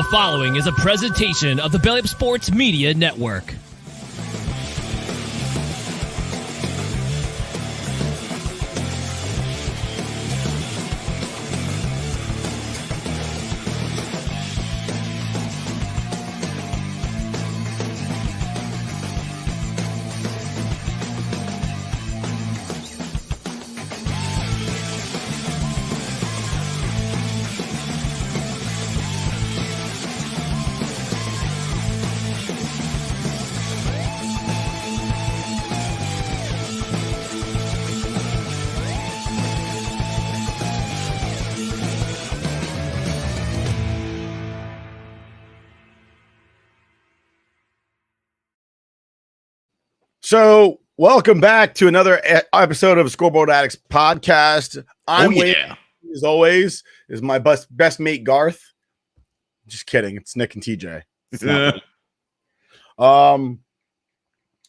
The following is a presentation of the Belly Up Sports Media Network. So, welcome back to another episode of Scoreboard Addicts podcast. I'm waiting, as always, is my best mate Garth. Just kidding, it's Nick and TJ. It's not me.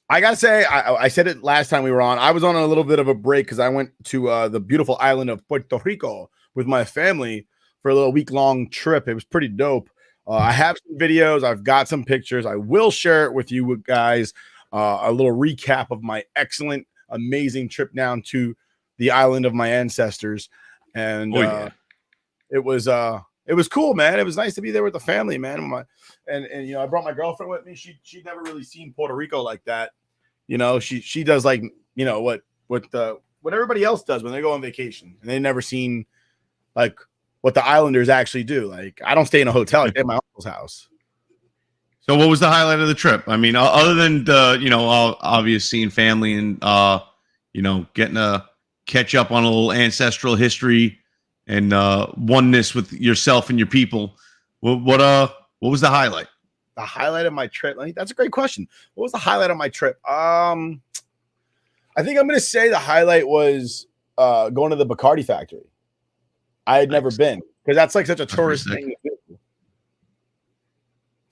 I gotta say, I said it last time we were on. I was on a little bit of a break because I went to the beautiful island of Puerto Rico with my family for a little week-long trip. It was pretty dope. I have some videos. I've got some pictures. I will share it with you guys. A little recap of my excellent, amazing trip down to the island of my ancestors, and it was cool, man. It was nice to be there with the family, man. And you know, I brought my girlfriend with me. She'd never really seen Puerto Rico like that. You know, she does like, you know, what everybody else does when they go on vacation, and they've never seen like what the islanders actually do. Like, I don't stay in a hotel; I stay at my uncle's house. So what was the highlight of the trip? I mean, other than the, you know, obvious seeing family and, you know, getting a catch up on a little ancestral history and oneness with yourself and your people. What was the highlight? The highlight of my trip? That's a great question. What was the highlight of my trip? I think I'm going to say the highlight was going to the Bacardi factory. I had never been, because that's like such a tourist thing to do.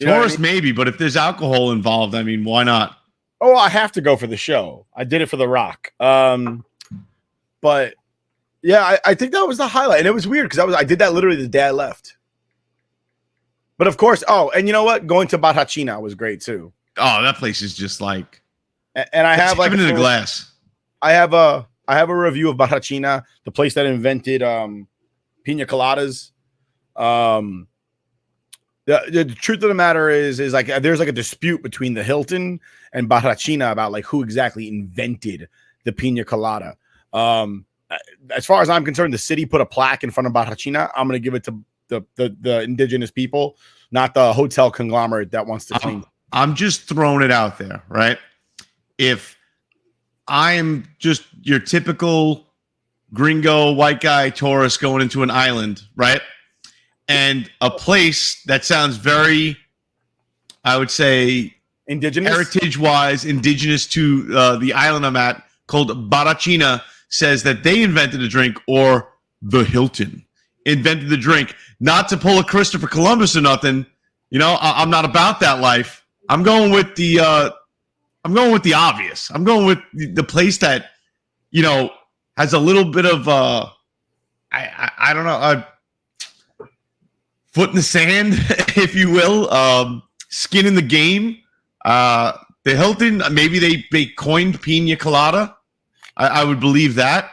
Tourist, maybe, but if there's alcohol involved, I mean, why not? Oh, I have to go for the show. I did it for The Rock. But yeah, I think that was the highlight. And it was weird because I did that literally the day I left. But of course, and you know what? Going to Barrachina was great too. Oh, that place is just like, and I have like in a glass. I have a review of Barrachina, the place that invented pina coladas. The truth of the matter is like there's like a dispute between the Hilton and Barrachina about like who exactly invented the pina colada. As far as I'm concerned, the city put a plaque in front of Barrachina. I'm going to give it to the indigenous people, not the hotel conglomerate that wants to change. I'm just throwing it out there, right? If I'm just your typical gringo white guy tourist going into an island, right? And a place that sounds very, I would say, indigenous, heritage-wise, indigenous to the island I'm at, called Barrachina, says that they invented a drink, or the Hilton invented the drink. Not to pull a Christopher Columbus or nothing, you know. I'm not about that life. I'm going with the obvious. I'm going with the place that, you know, has a little bit of I don't know. Foot in the sand, if you will, skin in the game. The Hilton, maybe they coined pina colada. I would believe that.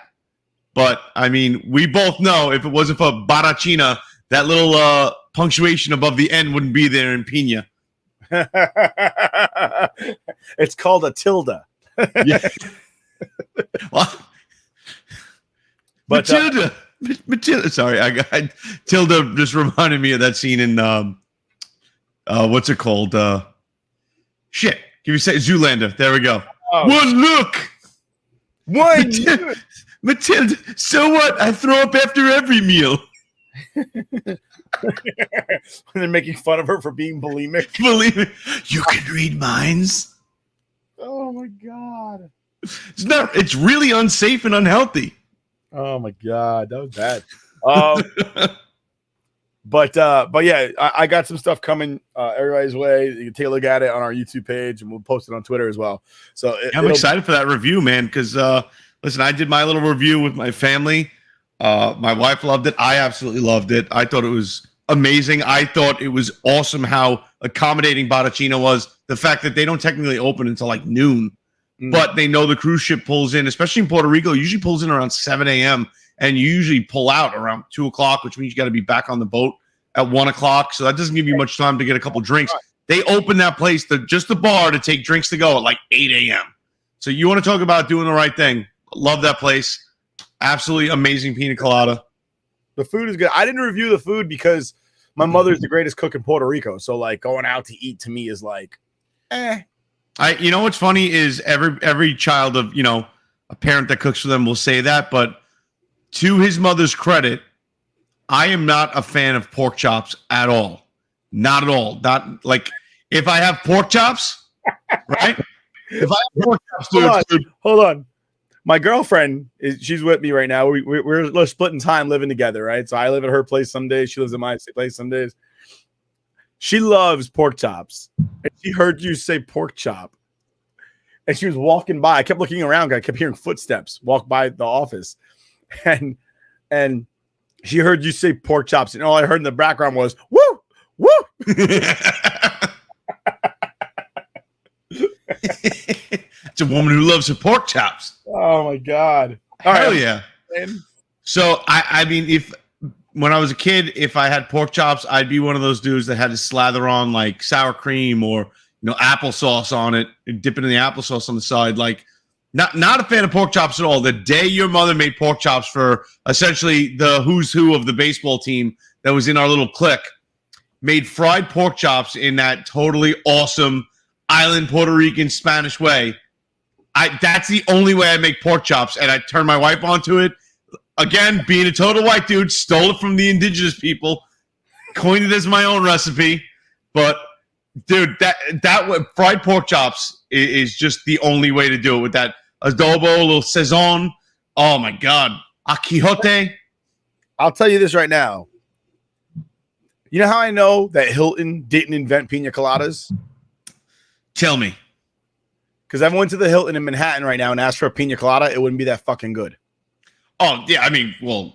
But, I mean, we both know if it wasn't for Barrachina, that little punctuation above the N wouldn't be there in pina. It's called a tilde. Yeah. Well, but Matilda, sorry, I Tilda just reminded me of that scene in what's it called? Shit, can you say Zoolander? There we go. Oh, one look, Matilda. So what? I throw up after every meal. And they're making fun of her for being bulimic. Bulimic. You can read minds. Oh my god! It's really unsafe and unhealthy. Oh my god, that was bad. But yeah, I got some stuff coming everybody's way. You can take a look at it on our YouTube page, and we'll post it on Twitter as well. So I'm excited for that review, man. Because listen, I did my little review with my family. My wife loved it. I absolutely loved it. I thought it was amazing. I thought it was awesome how accommodating Baracina was. The fact that they don't technically open until like noon, but they know the cruise ship pulls in, especially in Puerto Rico, usually pulls in around 7 a.m. and you usually pull out around 2 o'clock, which means you got to be back on the boat at 1 o'clock. So that doesn't give you much time to get a couple drinks. They open that place, just the bar, to take drinks to go at like 8 a.m. So you want to talk about doing the right thing. Love that place. Absolutely amazing pina colada. The food is good. I didn't review the food because my mother's the greatest cook in Puerto Rico. So like going out to eat to me is like, You know what's funny is every child of, a parent that cooks for them will say that, but to his mother's credit, I am not a fan of pork chops at all. Not at all. Not like if I have pork chops, right? If I have pork chops, hold on. My girlfriend she's with me right now. We're splitting time living together, right? So I live at her place some days. She lives at my place some days. She loves pork chops. And she heard you say pork chop. And she was walking by. I kept looking around. I kept hearing footsteps walk by the office. And she heard you say pork chops. And all I heard in the background was, woo, woo. It's a woman who loves her pork chops. Oh my God! Hell yeah! So I mean, when I was a kid, if I had pork chops, I'd be one of those dudes that had to slather on like sour cream or applesauce on it, and dip it in the applesauce on the side. Like, not a fan of pork chops at all. The day your mother made pork chops for essentially the who's who of the baseball team that was in our little clique, made fried pork chops in that totally awesome island Puerto Rican Spanish way. That's the only way I make pork chops, and I turn my wife onto it. Again, being a total white dude, stole it from the indigenous people, coined it as my own recipe. But dude, that fried pork chops is just the only way to do it with that adobo, a little sazon. Oh my God, a Quijote. I'll tell you this right now. You know how I know that Hilton didn't invent pina coladas? Tell me. Because I went to the Hilton in Manhattan right now and asked for a pina colada, it wouldn't be that fucking good. Oh, yeah, I mean, well,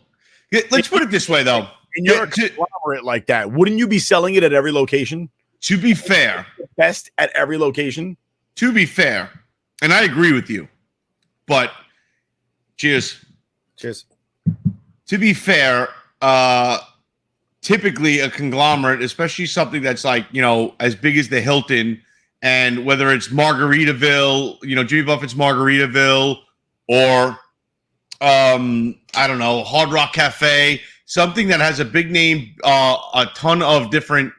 let's put it this way, though. And you're a conglomerate like that. Wouldn't you be selling it at every location? To be fair. Best at every location? To be fair, and I agree with you, but cheers. Cheers. To be fair, typically a conglomerate, especially something that's like, as big as the Hilton, and whether it's Margaritaville, Jimmy Buffett's Margaritaville, or I don't know, Hard Rock Cafe, something that has a big name, a ton of different,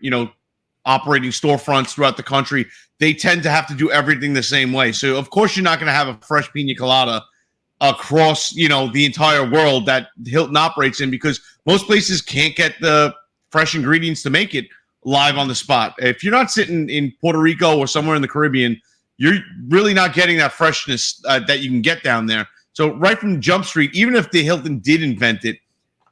operating storefronts throughout the country, they tend to have to do everything the same way. So of course you're not going to have a fresh pina colada across, the entire world that Hilton operates in, because most places can't get the fresh ingredients to make it live on the spot. If you're not sitting in Puerto Rico or somewhere in the Caribbean, you're really not getting that freshness that you can get down there. So right from Jump Street, even if the Hilton did invent it,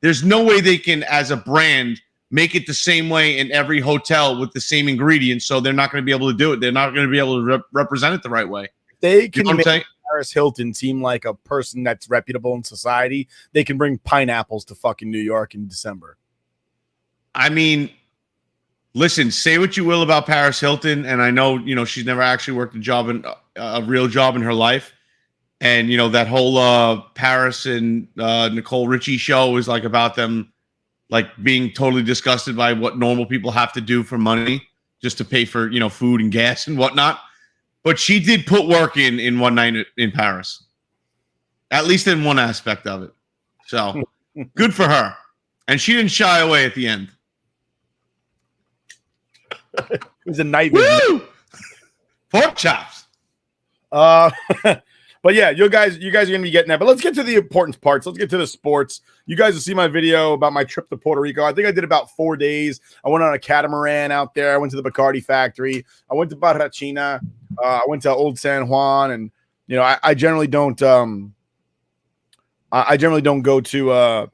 there's no way they can, as a brand, make it the same way in every hotel with the same ingredients. So they're not going to be able to do it. They're not going to be able to represent it the right way. They can make Paris Hilton seem like a person that's reputable in society. They can bring pineapples to fucking New York in December. I mean, listen, say what you will about Paris Hilton, and I know, she's never actually worked a real job in her life. And, that whole Paris and Nicole Richie show is like about them like being totally disgusted by what normal people have to do for money just to pay for, food and gas and whatnot. But she did put work in one night in Paris, at least in one aspect of it. So good for her. And she didn't shy away at the end. It was a nightmare. Woo! Pork chops. But yeah, you guys are going to be getting that. But let's get to the important parts. Let's get to the sports. You guys will see my video about my trip to Puerto Rico. I think I did about 4 days. I went on a catamaran out there. I went to the Bacardi factory. I went to Barrachina. I went to Old San Juan. And, I generally don't I generally don't go to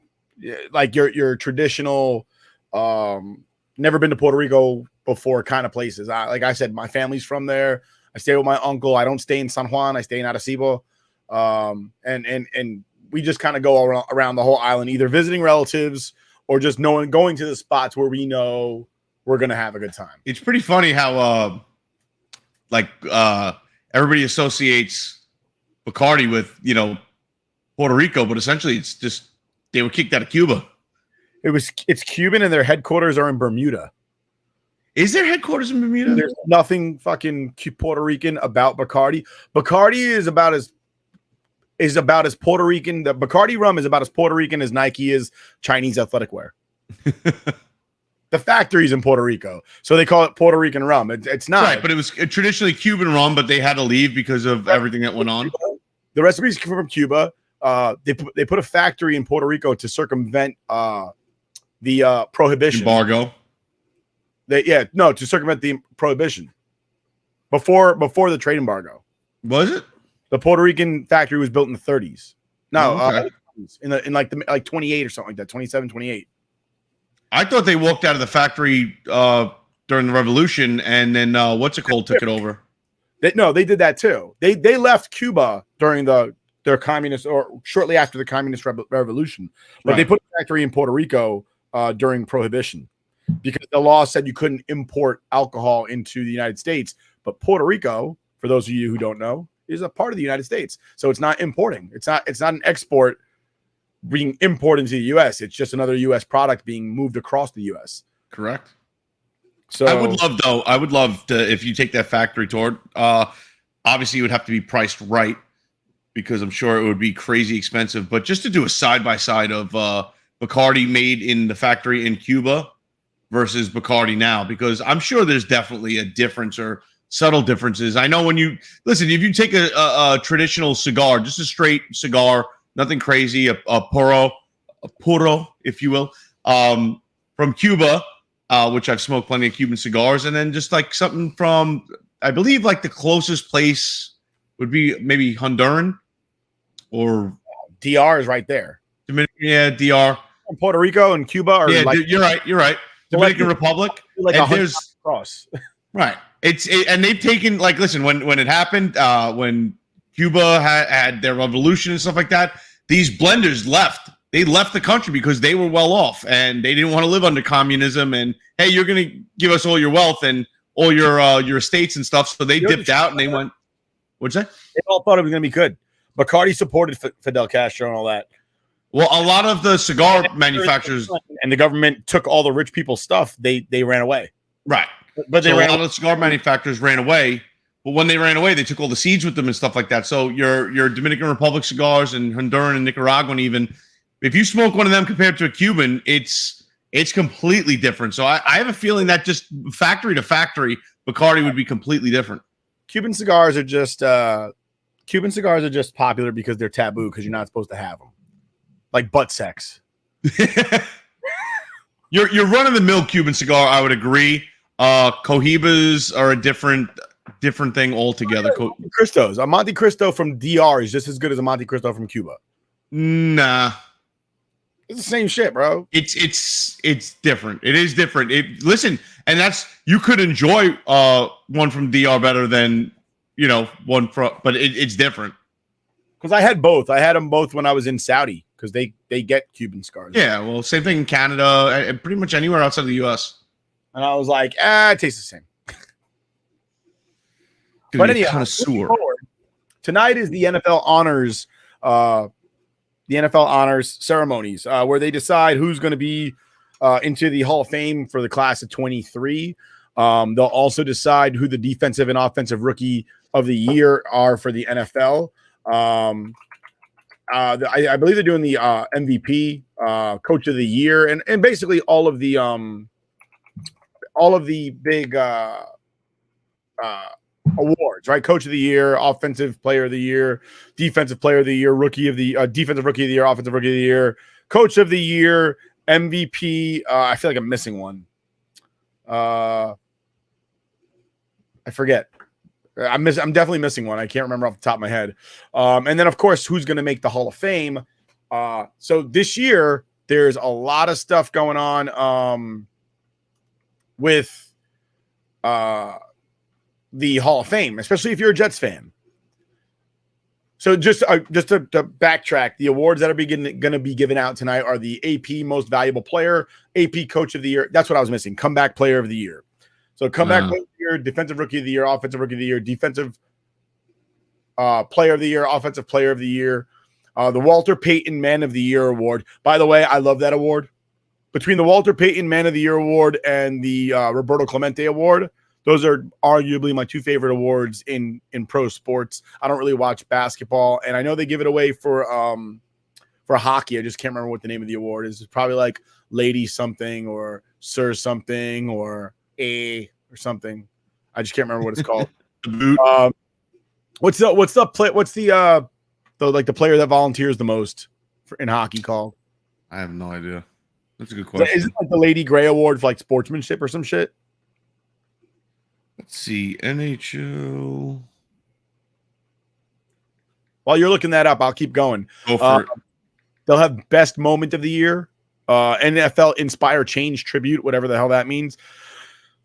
like your traditional never been to Puerto Rico before kind of places. Like I said, my family's from there. I stay with my uncle. I don't stay in San Juan. I stay in Arecibo. And we just kind of go around the whole island, either visiting relatives or just going to the spots where we know we're gonna have a good time. It's pretty funny how everybody associates Bacardi with Puerto Rico, but essentially it's just they were kicked out of Cuba. It's Cuban, and their headquarters are in Bermuda. Is there headquarters in Bermuda? There's nothing fucking Puerto Rican about Bacardi. Bacardi is about as Puerto Rican. The Bacardi rum is about as Puerto Rican as Nike is Chinese athletic wear. The factory's in Puerto Rico, so they call it Puerto Rican rum. It's not right, but it was traditionally Cuban rum, but they had to leave because of everything that went on. The recipes come from Cuba. They put a factory in Puerto Rico to circumvent the prohibition embargo. To circumvent the prohibition before the trade embargo. Was it? The Puerto Rican factory was built in the 30s. No, okay. in like 28 or something like that, 27, 28. I thought they walked out of the factory during the revolution, and then took it over. They did that too. They left Cuba during their communist, or shortly after the communist revolution, but right. They put a factory in Puerto Rico during prohibition because the law said you couldn't import alcohol into the United States. But Puerto Rico, for those of you who don't know, is a part of the United States, so it's not importing. It's not an export being imported into the U.S. It's just another U.S. product being moved across the U.S. Correct. So I would love to, if you take that factory tour, obviously it would have to be priced right because I'm sure it would be crazy expensive, but just to do a side-by-side of Bacardi made in the factory in Cuba versus Bacardi now, because I'm sure there's definitely a difference or subtle differences. I know when if you take a traditional cigar, just a straight cigar, nothing crazy, a puro, if you will, from Cuba, which I've smoked plenty of Cuban cigars, and then just like something from, I believe like the closest place would be maybe Honduran or DR is right there. DR. Puerto Rico and Cuba are you're right. Dominican Republic. Like there's cross. Right. And they've taken when it happened, when Cuba had their revolution and stuff like that, these blenders left. They left the country because they were well off and they didn't want to live under communism. And hey, you're going to give us all your wealth and all your estates and stuff. So they dipped out and they went. What'd you say? They all thought it was going to be good. Bacardi supported Fidel Castro and all that. Well, a lot of the cigar manufacturers and the government took all the rich people's stuff. They ran away. Right. But a lot of the cigar manufacturers ran away. But when they ran away, they took all the seeds with them and stuff like that. So your Dominican Republic cigars and Honduran and Nicaraguan, even if you smoke one of them compared to a Cuban, it's completely different. So I have a feeling that just factory to factory, Bacardi would be completely different. Cuban cigars are just popular because they're taboo because you're not supposed to have them, like butt sex. You're run of the mill Cuban cigar. I would agree. Cohibas are a different thing altogether. Monte Cristos. A Monte Cristo from DR is just as good as a Monte Cristo from Cuba. Nah. It's the same shit, bro. It's different. It is different. Listen, and that's you could enjoy one from DR better than one from, but it's different. Because I had both. I had them both when I was in Saudi because they get Cuban cigars. Yeah, well, same thing in Canada and pretty much anywhere outside of the U.S. And I was like, it tastes the same. But anyhow, connoisseur. Tonight is the NFL honors ceremonies where they decide who's going to be into the Hall of Fame for the class of 23. They'll also decide who the defensive and offensive rookie of the year are for the NFL. I believe they're doing the MVP, coach of the year, and basically all of the big awards, right? Coach of the year, offensive player of the year, defensive player of the year, defensive rookie of the year, offensive rookie of the year, coach of the year, MVP. I feel like I'm missing one. I forget. I'm definitely missing one. I can't remember off the top of my head. And then of course, who's going to make the Hall of Fame? So this year there's a lot of stuff going on with the Hall of Fame, especially if you're a Jets fan. So just to backtrack, the awards that are going to be given out tonight are the AP Most Valuable Player, AP Coach of the Year. That's what I was missing. Comeback Player of the Year. So Comeback Player of the Year, Defensive Rookie of the Year, Offensive Rookie of the Year, Defensive Player of the Year, Offensive Player of the Year, the Walter Payton Man of the Year Award. By the way, I love that award. Between the Walter Payton Man of the Year Award and the Roberto Clemente Award, those are arguably my two favorite awards in pro sports. I don't really watch basketball, and I know they give it away for hockey. I just can't remember what the name of the award is. It's probably like Lady something or Sir something or A or something. I just can't remember what it's called. What's the player that volunteers the most in hockey called? I have no idea. That's a good question. Is it like the Lady Gray Award for like sportsmanship or some shit? Let's see. NHL. While you're looking that up, I'll keep going. Go for it. They'll have Best Moment of the Year, NFL Inspire Change Tribute, whatever the hell that means.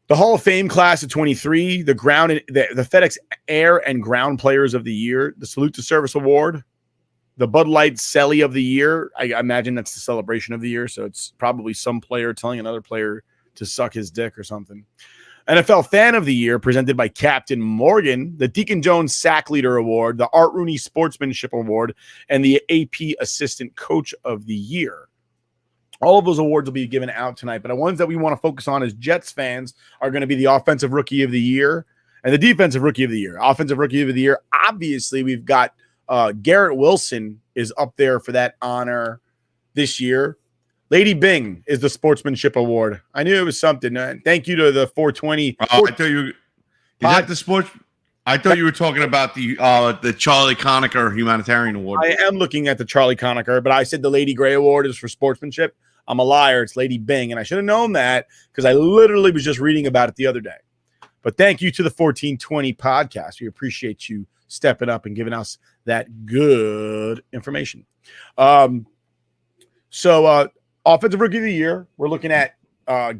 The Hall of Fame Class of 23, the FedEx Air and Ground Players of the Year, the Salute to Service Award, the Bud Light Celly of the Year. I imagine that's the celebration of the year, so it's probably some player telling another player to suck his dick or something. NFL Fan of the Year, presented by Captain Morgan, the Deacon Jones Sack Leader Award, the Art Rooney Sportsmanship Award, and the AP Assistant Coach of the Year. All of those awards will be given out tonight, but the ones that we want to focus on as Jets fans are going to be the Offensive Rookie of the Year and the Defensive Rookie of the Year. Offensive Rookie of the Year, obviously, we've got Garrett Wilson is up there for that honor this year. Lady Bing is the Sportsmanship Award. I knew it was something. Thank you to the 420. I thought you that the sports. I thought you were talking about the Charlie Conacher Humanitarian Award. I am looking at the Charlie Conacher, but I said the Lady Gray Award is for sportsmanship. I'm a liar. It's Lady Bing, and I should have known that because I literally was just reading about it the other day. But thank you to the 1420 podcast. We appreciate you stepping up and giving us that good information. So Offensive Rookie of the Year, we're looking at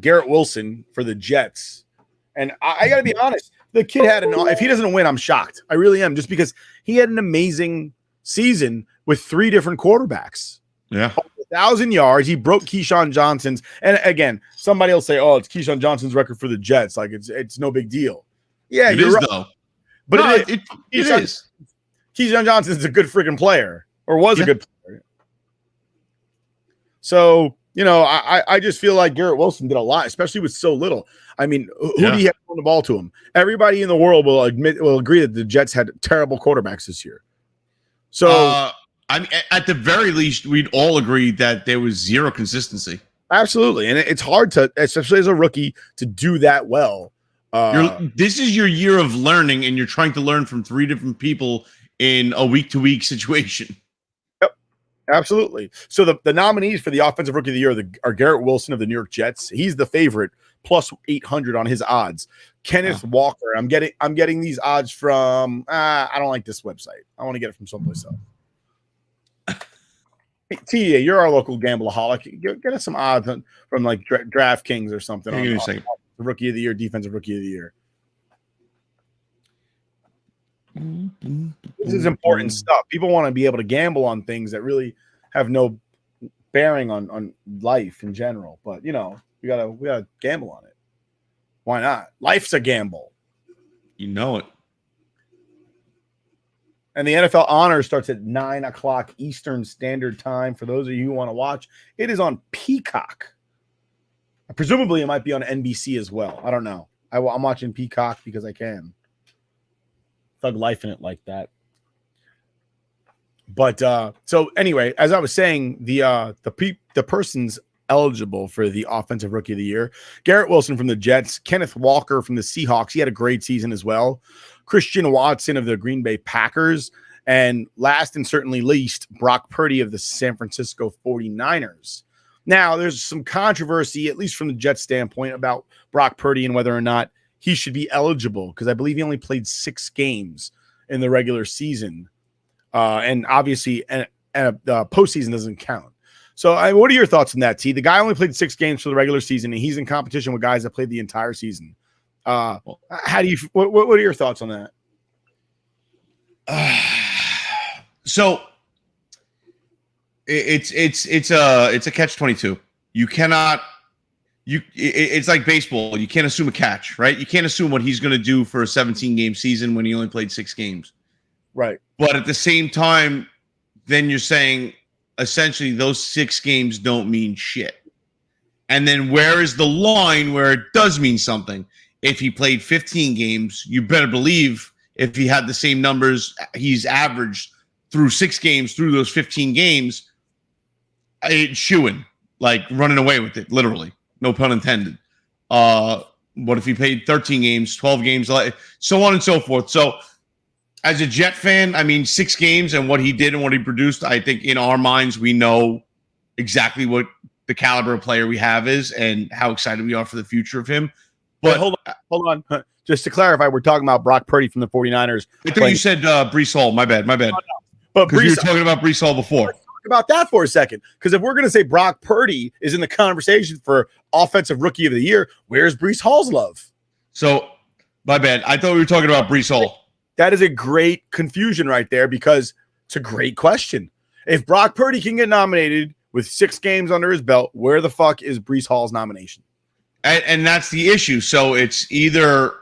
Garrett Wilson for the Jets. And I got to be honest, the kid had if he doesn't win, I'm shocked. I really am, just because he had an amazing season with 3 different quarterbacks. Yeah. 1,000 yards. He broke Keyshawn Johnson's. And again, somebody will say, oh, it's Keyshawn Johnson's record for the Jets. Like it's no big deal. Yeah, it you're is, right. though. But no, it is. Keyshawn Johnson's a good freaking player, or was a good player. So, I just feel like Garrett Wilson did a lot, especially with so little. I mean, who do you have throwing the ball to him? Everybody in the world will agree that the Jets had terrible quarterbacks this year. So, I mean, at the very least, we'd all agree that there was zero consistency. Absolutely, and it's hard to, especially as a rookie, to do that well. This is your year of learning, and you're trying to learn from 3 different people in a week-to-week situation. Yep, absolutely. So the nominees for the Offensive Rookie of the Year are Garrett Wilson of the New York Jets. He's the favorite, plus 800 on his odds. Kenneth Walker. I'm getting these odds from. I don't like this website. I want to get it from someplace else. Tia, you're our local gambleaholic. Get us some odds from like DraftKings or something. Give me a second. The Rookie of the Year, Defensive Rookie of the Year. This is important stuff. People want to be able to gamble on things that really have no bearing on life in general. But we gotta gamble on it. Why not? Life's a gamble. You know it. And the NFL Honors starts at 9:00 Eastern Standard Time. For those of you who want to watch, it is on Peacock. Presumably, it might be on NBC as well. I don't know. I'm watching Peacock because I can. Thug life in it like that. But so anyway, as I was saying, the person's eligible for the Offensive Rookie of the Year. Garrett Wilson from the Jets, Kenneth Walker from the Seahawks. He had a great season as well. Christian Watson of the Green Bay Packers. And last and certainly least, Brock Purdy of the San Francisco 49ers. Now, there's some controversy, at least from the Jets standpoint, about Brock Purdy and whether or not he should be eligible, because I believe he only played 6 games in the regular season. And obviously, postseason doesn't count. So, what are your thoughts on that, T? The guy only played 6 games for the regular season, and he's in competition with guys that played the entire season. What are your thoughts on that? So it's a catch-22. You cannot. It's like baseball. You can't assume a catch, right? You can't assume what he's going to do for a 17-game season when he only played 6 games. Right. But at the same time, then you're saying essentially those 6 games don't mean shit. And then where is the line where it does mean something? If he played 15 games, you better believe if he had the same numbers he's averaged through 6 games, through those 15 games, it's shooing, like running away with it, literally. No pun intended. What if he played 13 games, 12 games, so on and so forth. So as a Jet fan, I mean, 6 games and what he did and what he produced, I think in our minds, we know exactly what the caliber of player we have is and how excited we are for the future of him. But hold on. Just to clarify, we're talking about Brock Purdy from the 49ers. I thought you said Breece Hall. My bad. But Because you were talking about Breece Hall before. Let's talk about that for a second. Because if we're going to say Brock Purdy is in the conversation for Offensive Rookie of the Year, where's Breece Hall's love? So, my bad. I thought we were talking about Breece Hall. That is a great confusion right there because it's a great question. If Brock Purdy can get nominated with 6 games under his belt, where the fuck is Breece Hall's nomination? And that's the issue. So it's either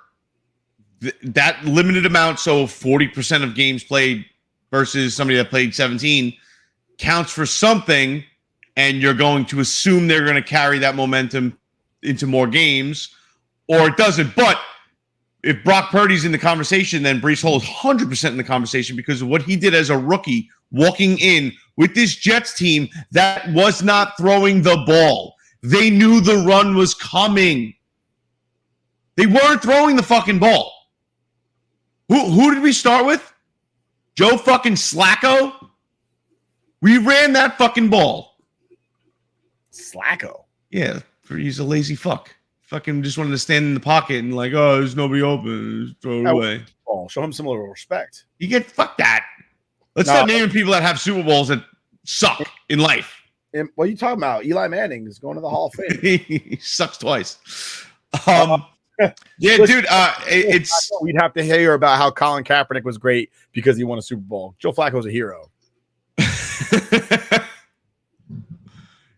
that limited amount, so 40% of games played versus somebody that played 17 counts for something, and you're going to assume they're going to carry that momentum into more games, or it doesn't. But if Brock Purdy's in the conversation, then Breece Hall is 100% in the conversation because of what he did as a rookie walking in with this Jets team that was not throwing the ball. They knew the run was coming. They weren't throwing the fucking ball. Who did we start with? Joe fucking Slacko? We ran that fucking ball. Slacko? Yeah, he's a lazy fuck. Fucking just wanted to stand in the pocket and like, oh, there's nobody open. Just throw it away. Oh, show him some little respect. You get fuck that. Let's start naming people that have Super Bowls that suck in life. And what are you talking about? Eli Manning is going to the Hall of Fame. He sucks twice. Yeah, dude. It's we'd have to hear about how Colin Kaepernick was great because he won a Super Bowl. Joe Flacco's a hero.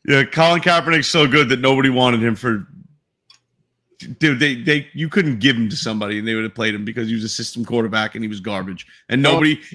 Yeah, Colin Kaepernick's so good that nobody wanted him for. Dude, they you couldn't give him to somebody and they would have played him because he was a system quarterback and he was garbage. And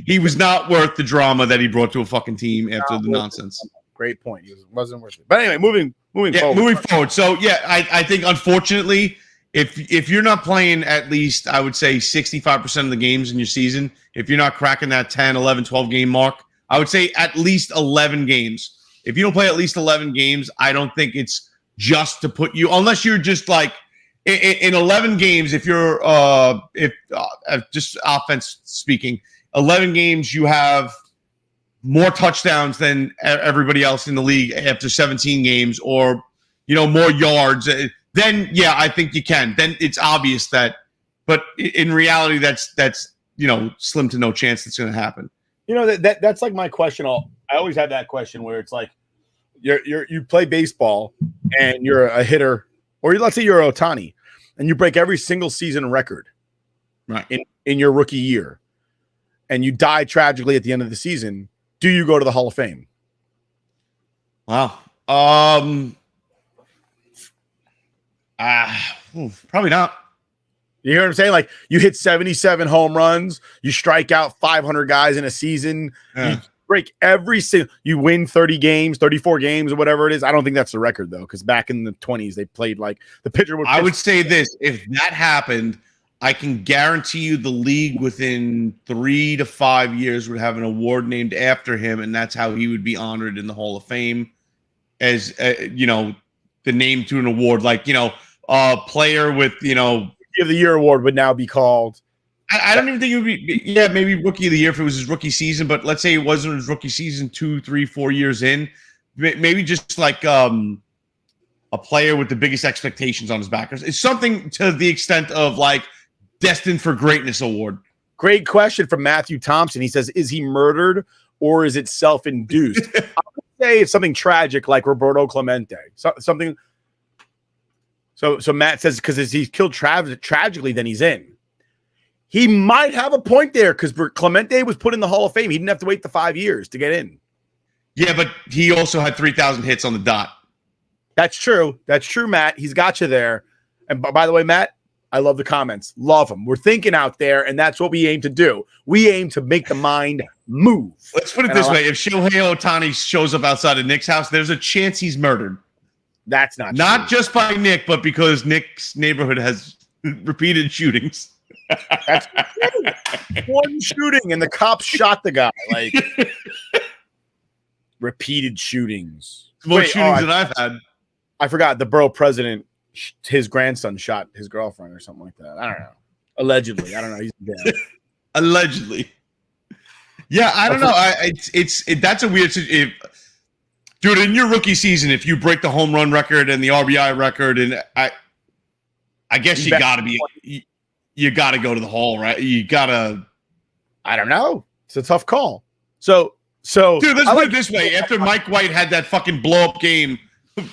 he was not worth the drama that he brought to a fucking team after the nonsense. Great point. He wasn't worth it. But anyway, moving forward. So yeah, I think unfortunately, if you're not playing at least, I would say 65% of the games in your season, if you're not cracking that 10, 11, 12 game mark, I would say at least 11 games. If you don't play at least 11 games, I don't think it's just to put you, unless you're just like in 11 games, if you're just offense speaking, 11 games, you have more touchdowns than everybody else in the league after 17 games, or more yards. Then yeah, I think you can. Then it's obvious that, but in reality, that's slim to no chance that's going to happen. That's like my question. I always have that question where it's like you play baseball and you're a hitter, or let's say you're Ohtani, and you break every single season record, right, in your rookie year, and you die tragically at the end of the season. Do you go to the Hall of Fame? Wow. Probably not. You hear what I'm saying? Like, you hit 77 home runs, you strike out 500 guys in a season, you break every single, you win 30 games, 34 games, or whatever it is. I don't think that's the record, though, because back in the 20s, they played like the pitcher would. I would say this: if that happened, I can guarantee you the league within 3 to 5 years would have an award named after him, and that's how he would be honored in the Hall of Fame as, the name to an award. Like, a player with, Rookie of the Year award would now be called. I don't even think it would be, maybe Rookie of the Year if it was his rookie season, but let's say it wasn't his rookie season 2, 3, 4 years in. Maybe just like a player with the biggest expectations on his backers. It's something to the extent of like, Destined for Greatness award. Great question from Matthew Thompson. He says, is he murdered or is it self-induced? I would say it's something tragic like Roberto Clemente. Something. So Matt says, because he's killed tragically, then he's in. He might have a point there because Clemente was put in the Hall of Fame. He didn't have to wait the 5 years to get in. Yeah, but he also had 3,000 hits on the dot. That's true. That's true, Matt. He's got you there. And by the way, Matt, I love the comments. Love them. We're thinking out there, and that's what we aim to do. We aim to make the mind move. Let's put it this way. If Shohei Ohtani shows up outside of Nick's house, there's a chance he's murdered. That's not true. Just by Nick, but because Nick's neighborhood has repeated shootings. That's true. One shooting, and the cops shot the guy. Like, repeated shootings. More shootings than I've had. I forgot the borough president, his grandson shot his girlfriend or something like that. I don't know. Allegedly. I don't know. He's dead. Allegedly. Yeah, I don't know. That's a weird situation. Dude, in your rookie season, if you break the home run record and the RBI record, and I guess you got to go to the Hall, right? You got to. I don't know. It's a tough call. So dude, let's put it this way. After Mike White had that fucking blow-up game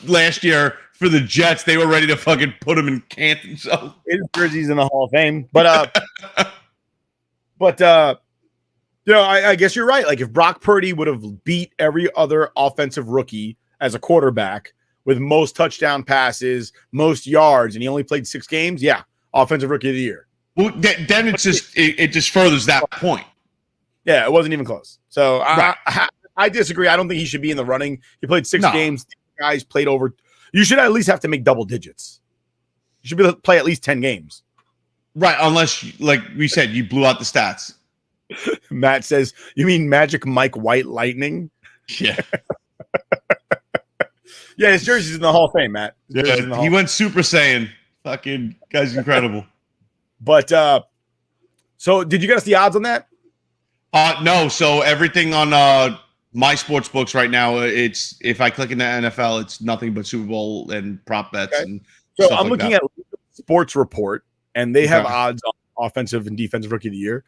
last year for the Jets, they were ready to fucking put him in Canton. So his jersey's in the Hall of Fame. But I guess you're right. Like, if Brock Purdy would have beat every other offensive rookie as a quarterback with most touchdown passes, most yards, and he only played 6 games, yeah, offensive rookie of the year. Well, then it just furthers that point. Yeah, it wasn't even close. So right. I disagree. I don't think he should be in the running. He played 6 games. Guys played over. You should at least have to make double digits. You should be able to play at least 10 games. Right, unless, like we said, you blew out the stats. Matt says, you mean Magic Mike White Lightning? Yeah. Yeah, his jersey's in the Hall of Fame, Matt. Yeah, he went Super Saiyan. Fucking guy's incredible. But, so did you get us the odds on that? No, so everything on my sports books right now, it's if I click in the NFL, it's nothing but Super Bowl and prop bets. Okay. And so I'm looking at Sports Report, and they have odds on offensive and defensive rookie of the year.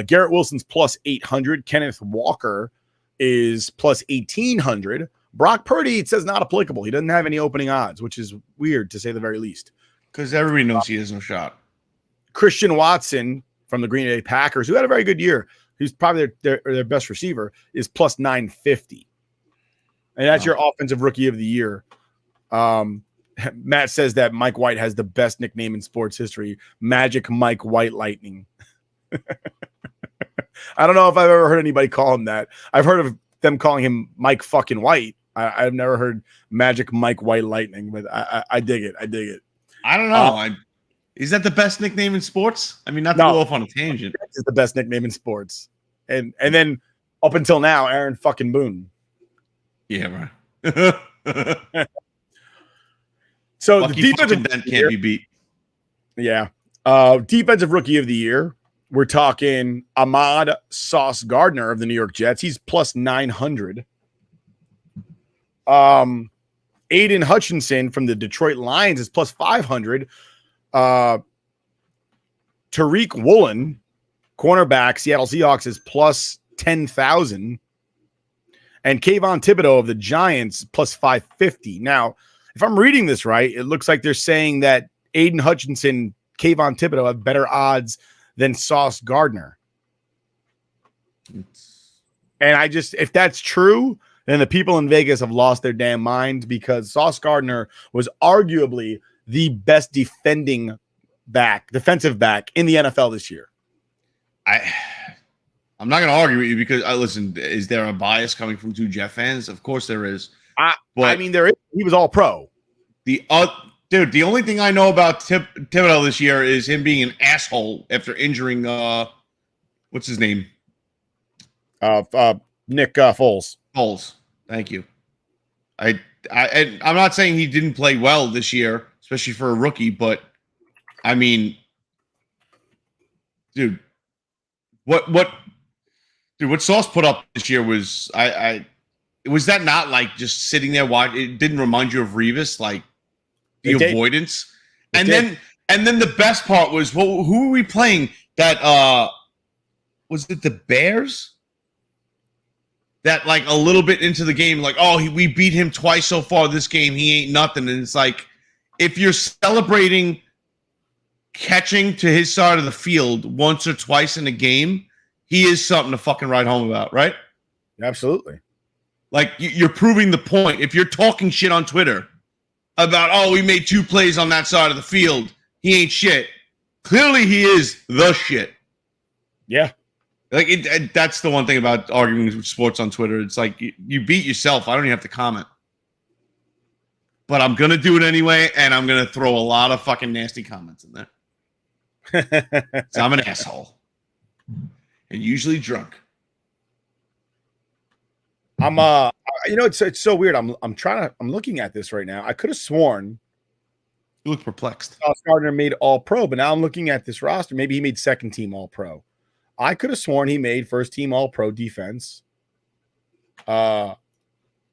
Garrett Wilson's plus 800. Kenneth Walker is plus 1,800. Brock Purdy, it says not applicable. He doesn't have any opening odds, which is weird to say the very least. Because everybody knows he has no shot. Christian Watson from the Green Bay Packers, who had a very good year, he's probably their best receiver, is plus 950. And that's your offensive rookie of the year. Matt says that Mike White has the best nickname in sports history, Magic Mike White Lightning. I don't know if I've ever heard anybody call him that. I've heard of them calling him Mike fucking White. I've never heard Magic Mike White Lightning, but I dig it. I dig it. I don't know. Is that the best nickname in sports? I mean, not to go off on a tangent. It's the best nickname in sports. And then up until now, Aaron fucking Boone. Yeah, right. So Lucky the defensive can't be beat. Yeah. Defensive rookie of the year. We're talking Ahmad Sauce Gardner of the New York Jets. He's plus 900. Aiden Hutchinson from the Detroit Lions is plus 500. Tariq Woolen, cornerback, Seattle Seahawks, is plus 10,000. And Kayvon Thibodeau of the Giants, plus 550. Now, if I'm reading this right, it looks like they're saying that Aiden Hutchinson, Kayvon Thibodeau have better odds than Sauce Gardner. And if that's true, then the people in Vegas have lost their damn mind, because Sauce Gardner was arguably the best defensive back in the NFL this year. I'm not going to argue with you because, listen, is there a bias coming from 2 Jet fans? Of course there is. I mean, there is. He was all pro. Dude, the only thing I know about Thibodeau this year is him being an asshole after injuring, what's his name? Nick Foles. Foles. Thank you. I'm not saying he didn't play well this year, especially for a rookie, but I mean, dude, what Sauce put up this year was was that not like just sitting there watching? It didn't remind you of Revis, like the avoidance. And then the best part was, who were we playing? That was it the Bears? That like a little bit into the game, like, we beat him twice so far this game. He ain't nothing. And it's like, if you're celebrating catching to his side of the field once or twice in a game, he is something to fucking write home about, right? Absolutely. Like, you're proving the point. If you're talking shit on Twitter about, oh, we made 2 plays on that side of the field, he ain't shit. Clearly, he is the shit. Yeah. Like, that's the one thing about arguing with sports on Twitter. It's like, you beat yourself. I don't even have to comment. But I'm going to do it anyway, and I'm going to throw a lot of fucking nasty comments in there. So I'm an asshole. And usually drunk. I'm it's so weird. I'm looking at this right now. I could have sworn You look perplexed. Sauce Gardner made all pro, but now I'm looking at this roster. Maybe he made second team all pro. I could have sworn he made first team all pro defense. But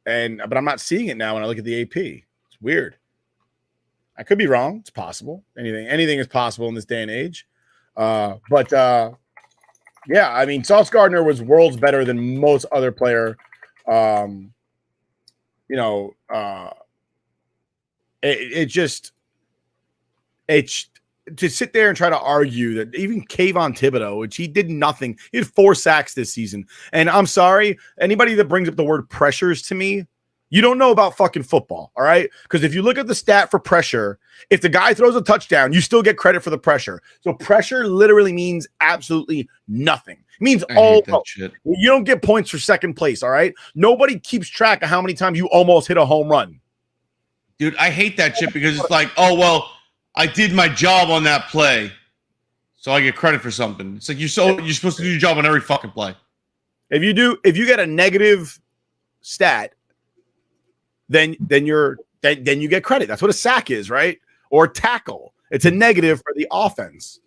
I'm not seeing it now when I look at the AP. It's weird. I could be wrong. It's possible. Anything is possible in this day and age. Yeah, I mean, Sauce Gardner was worlds better than most other player. It's to sit there and try to argue that even Kayvon Thibodeau, which he did nothing, he had 4 sacks this season. And I'm sorry, anybody that brings up the word pressures to me, you don't know about fucking football, all right? Because if you look at the stat for pressure, if the guy throws a touchdown, you still get credit for the pressure. So pressure literally means absolutely nothing. It means all shit. You don't get points for second place, all right? Nobody keeps track of how many times you almost hit a home run. Dude, I hate that shit because it's like, oh, well, I did my job on that play, so I get credit for something. It's like you're supposed to do your job on every fucking play. If you get a negative stat, then you get credit. That's what a sack is, right? Or tackle. It's a negative for the offense.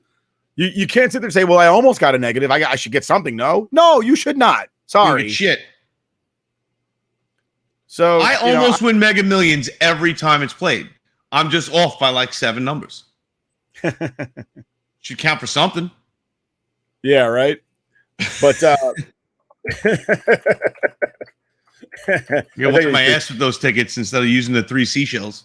You can't sit there and say, well, I almost got a negative. I should get something. No, you should not. Sorry. Shit. So I almost win Mega Millions every time it's played. I'm just off by like 7 numbers. Should count for something. Yeah, right. But you watch my ass with those tickets instead of using the 3 seashells.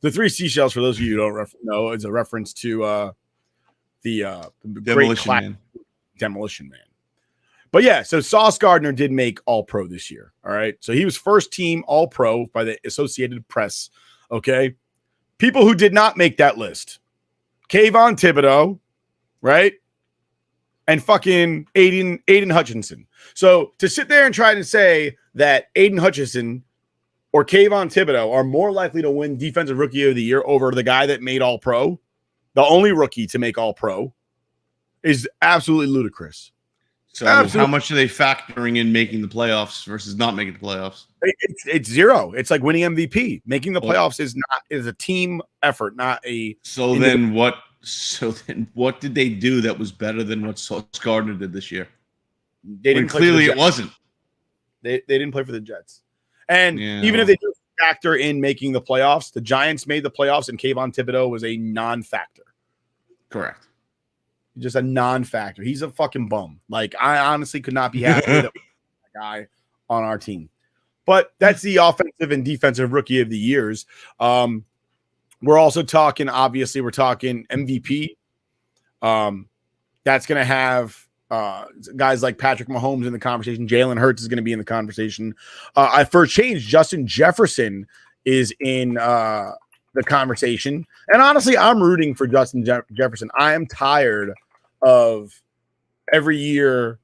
The 3 seashells, for those of you who don't know, is a reference to the Demolition Man. But yeah, so Sauce Gardner did make all pro this year. All right. So he was first team all pro by the Associated Press. Okay. People who did not make that list: Kayvon Thibodeau, right? And fucking Aiden Hutchinson. So to sit there and try to say that Aiden Hutchinson or Kayvon Thibodeau are more likely to win Defensive Rookie of the Year over the guy that made all pro, the only rookie to make all pro, is absolutely ludicrous. So how much are they factoring in making the playoffs versus not making the playoffs? It's 0. It's like winning MVP. Making the playoffs is a team effort, not a. So then what did they do that was better than what Sauce Gardner did this year? They didn't. Clearly, it wasn't. They didn't play for the Jets, and even if they do factor in making the playoffs, the Giants made the playoffs, and Kayvon Thibodeau was a non-factor. Correct. Just a non-factor. He's a fucking bum. Like, I honestly could not be happy with that guy on our team. But that's the offensive and defensive rookie of the years. We're also talking, obviously, we're talking MVP. That's going to have guys like Patrick Mahomes in the conversation. Jalen Hurts is going to be in the conversation. For a change, Justin Jefferson is in the conversation. And honestly, I'm rooting for Justin Jefferson. I am tired of every year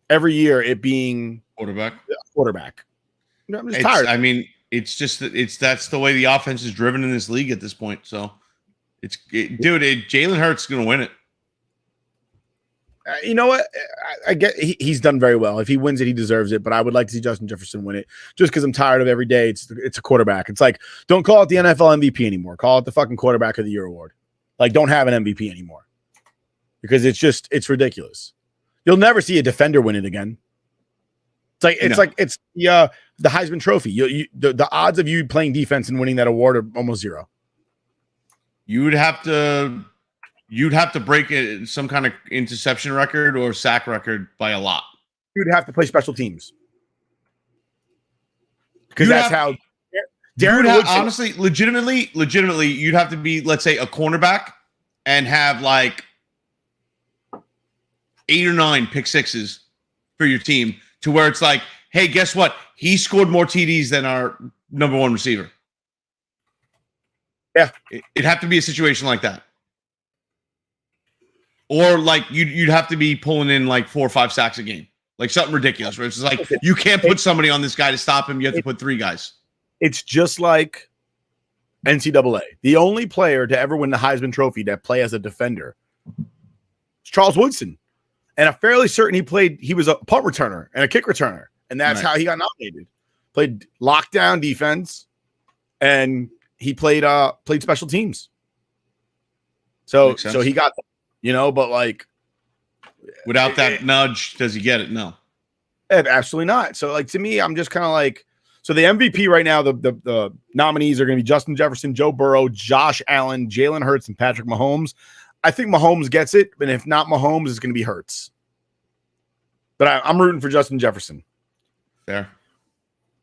it being quarterback. I'm just tired. I mean, it's just that's the way the offense is driven in this league at this point. So Jalen Hurts is going to win it. You know what? I get he's done very well. If he wins it, he deserves it. But I would like to see Justin Jefferson win it, just because I'm tired of every day. It's a quarterback. It's like, don't call it the NFL MVP anymore. Call it the fucking Quarterback of the Year award. Like, don't have an MVP anymore, because it's ridiculous. You'll never see a defender win it again. It's the Heisman Trophy. The odds of you playing defense and winning that award are almost 0. You'd have to break some kind of interception record or sack record by a lot. You'd have to play special teams, because that's how Honestly, legitimately, you'd have to be, let's say, a cornerback and have like 8 or 9 pick sixes for your team to where it's like, hey, guess what? He scored more TDs than our number 1 receiver. Yeah. It'd have to be a situation like that. Or like you'd have to be pulling in like 4 or 5 sacks a game. Like something ridiculous, where it's just like you can't put somebody on this guy to stop him. You have to put 3 guys. It's just like NCAA. The only player to ever win the Heisman Trophy that play as a defender is Charles Woodson. And I'm fairly certain he was a punt returner and a kick returner. And that's how he got nominated. Played lockdown defense, and he played special teams. So he got, but like without that nudge, does he get it? No. Absolutely not. So like to me, I'm just kind of like, so the MVP right now, the nominees are going to be Justin Jefferson, Joe Burrow, Josh Allen, Jalen Hurts, and Patrick Mahomes. I think Mahomes gets it, but if not Mahomes, it's going to be Hurts. But I'm rooting for Justin Jefferson. Fair.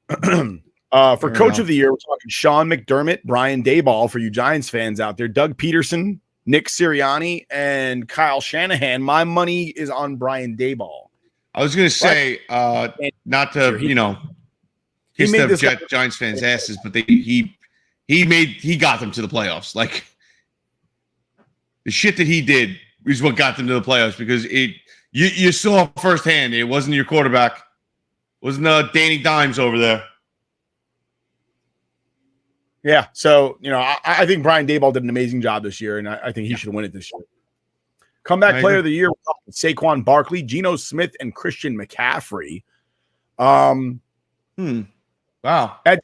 For Coach of the Year, we're talking Sean McDermott, Brian Daboll for you Giants fans out there, Doug Peterson, Nick Sirianni, and Kyle Shanahan. My money is on Brian Daboll. I was going to say, not to, kiss the Giants fans' asses, but he got them to the playoffs. Like the shit that he did is what got them to the playoffs, because you saw firsthand it wasn't your quarterback, it wasn't Danny Dimes over there. Yeah, so I think Brian Daboll did an amazing job this year, and I think he should win it this year. Comeback player of the year, Saquon Barkley, Geno Smith, and Christian McCaffrey. Wow. And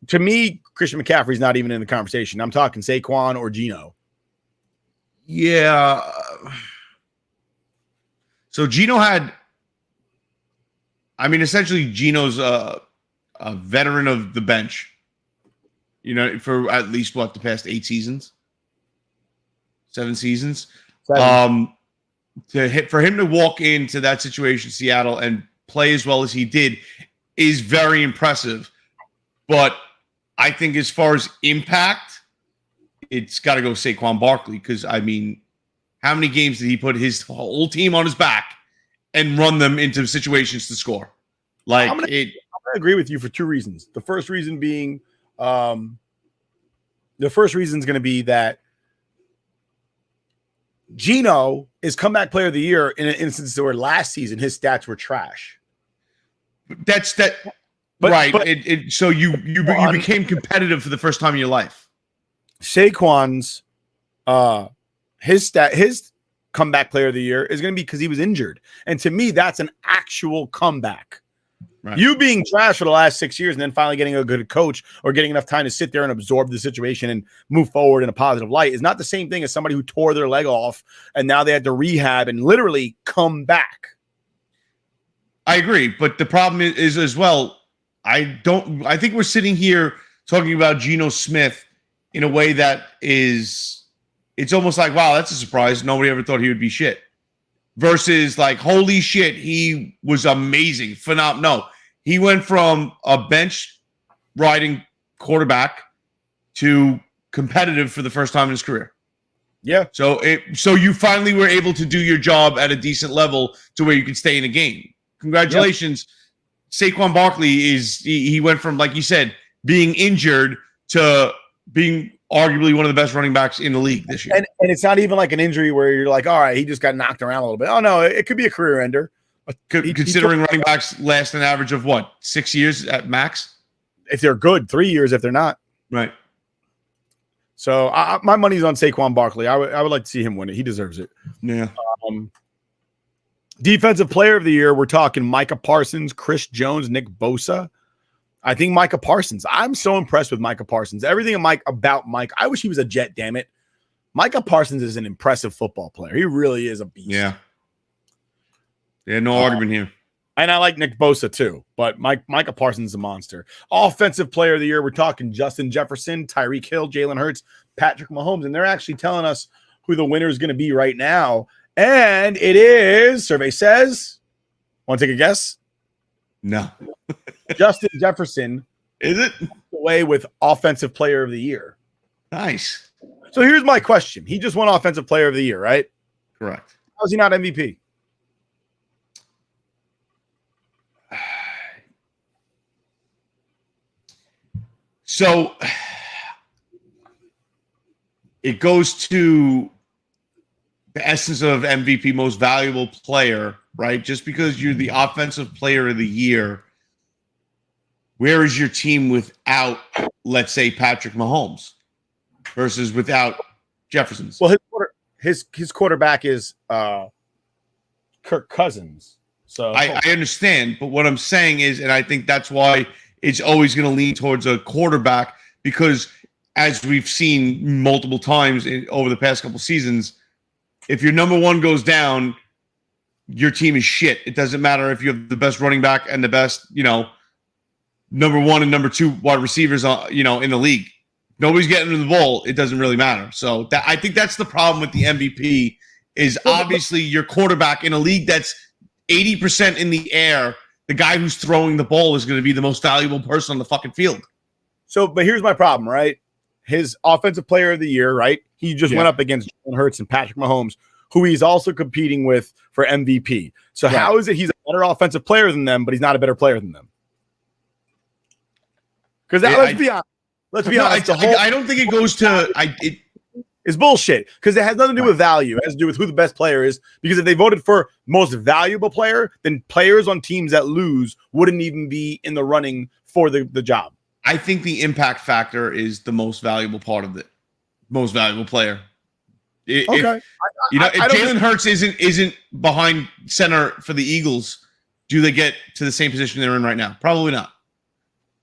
to me, Christian McCaffrey's not even in the conversation. I'm talking Saquon or Geno. Yeah. So Geno had, essentially Geno's a veteran of the bench, for at least the past 8 seasons, 7 seasons. 7. For him to walk into that situation, Seattle, and play as well as he did is very impressive. But I think as far as impact, it's got to go Saquon Barkley, because, how many games did he put his whole team on his back and run them into situations to score? I'm going to agree with you for 2 reasons. The first reason being, is going to be that Geno is comeback player of the year in an instance where last season his stats were trash. So you became competitive for the first time in your life. Saquon's his comeback player of the year is going to be because he was injured, and to me, that's an actual comeback. Right. You being trash for the last 6 years and then finally getting a good coach or getting enough time to sit there and absorb the situation and move forward in a positive light is not the same thing as somebody who tore their leg off and now they had to rehab and literally come back. I agree, but the problem is as well, I think we're sitting here talking about Geno Smith in a way that it's almost like, wow, that's a surprise. Nobody ever thought he would be shit. Versus like, holy shit, he was amazing. Phenomenal. No, he went from a bench riding quarterback to competitive for the first time in his career. Yeah. So you finally were able to do your job at a decent level to where you could stay in a game. Congratulations. Yep. Saquon Barkley he went from, like you said, being injured to being arguably one of the best running backs in the league this year. And it's not even like an injury where you're like, all right, he just got knocked around a little bit. Oh, no, it could be a career ender. Considering running backs last an average of 6 years at max? If they're good, 3 years if they're not. Right. So my money's on Saquon Barkley. I would like to see him win it. He deserves it. Yeah. Defensive player of the year, we're talking Micah Parsons, Chris Jones, Nick Bosa. I think Micah Parsons. I'm so impressed with Micah Parsons. Everything about Mike. I wish he was a Jet, damn it. Micah Parsons is an impressive football player. He really is a beast. Yeah. Yeah, no argument here. And I like Nick Bosa too, but Micah Parsons is a monster. Offensive player of the year, we're talking Justin Jefferson, Tyreek Hill, Jalen Hurts, Patrick Mahomes, and they're actually telling us who the winner is going to be right now. And it is, survey says, want to take a guess? No. Justin Jefferson Is it? Away with Offensive Player of the Year. Nice. So here's my question. He just won Offensive Player of the Year, right? Correct. How's he not MVP? So it goes to the essence of MVP, most valuable player, right? Just because you're the Offensive Player of the Year, where is your team without, let's say, Patrick Mahomes versus without Jefferson's? Well, his quarterback is Kirk Cousins. So I understand, but what I'm saying is, and I think that's why it's always going to lean towards a quarterback, because as we've seen multiple times over the past couple seasons, if your number one goes down, your team is shit. It doesn't matter if you have the best running back and the best, number one and number two wide receivers, in the league. Nobody's getting to the bowl. It doesn't really matter. So I think that's the problem with the MVP is obviously your quarterback in a league that's 80% in the air. The guy who's throwing the ball is going to be the most valuable person on the fucking field. So, but here's my problem, right? His Offensive Player of the Year, right? He just went up against Jalen Hurts and Patrick Mahomes, who he's also competing with for MVP. So how is it he's a better offensive player than them, but he's not a better player than them? Because let's be honest. I don't think it goes to it's bullshit because it has nothing to do with value. It has to do with who the best player is. Because if they voted for most valuable player, then players on teams that lose wouldn't even be in the running for the job. I think the impact factor is the most valuable part of it. Most valuable player. If Jalen Hurts isn't behind center for the Eagles, do they get to the same position they're in right now? Probably not.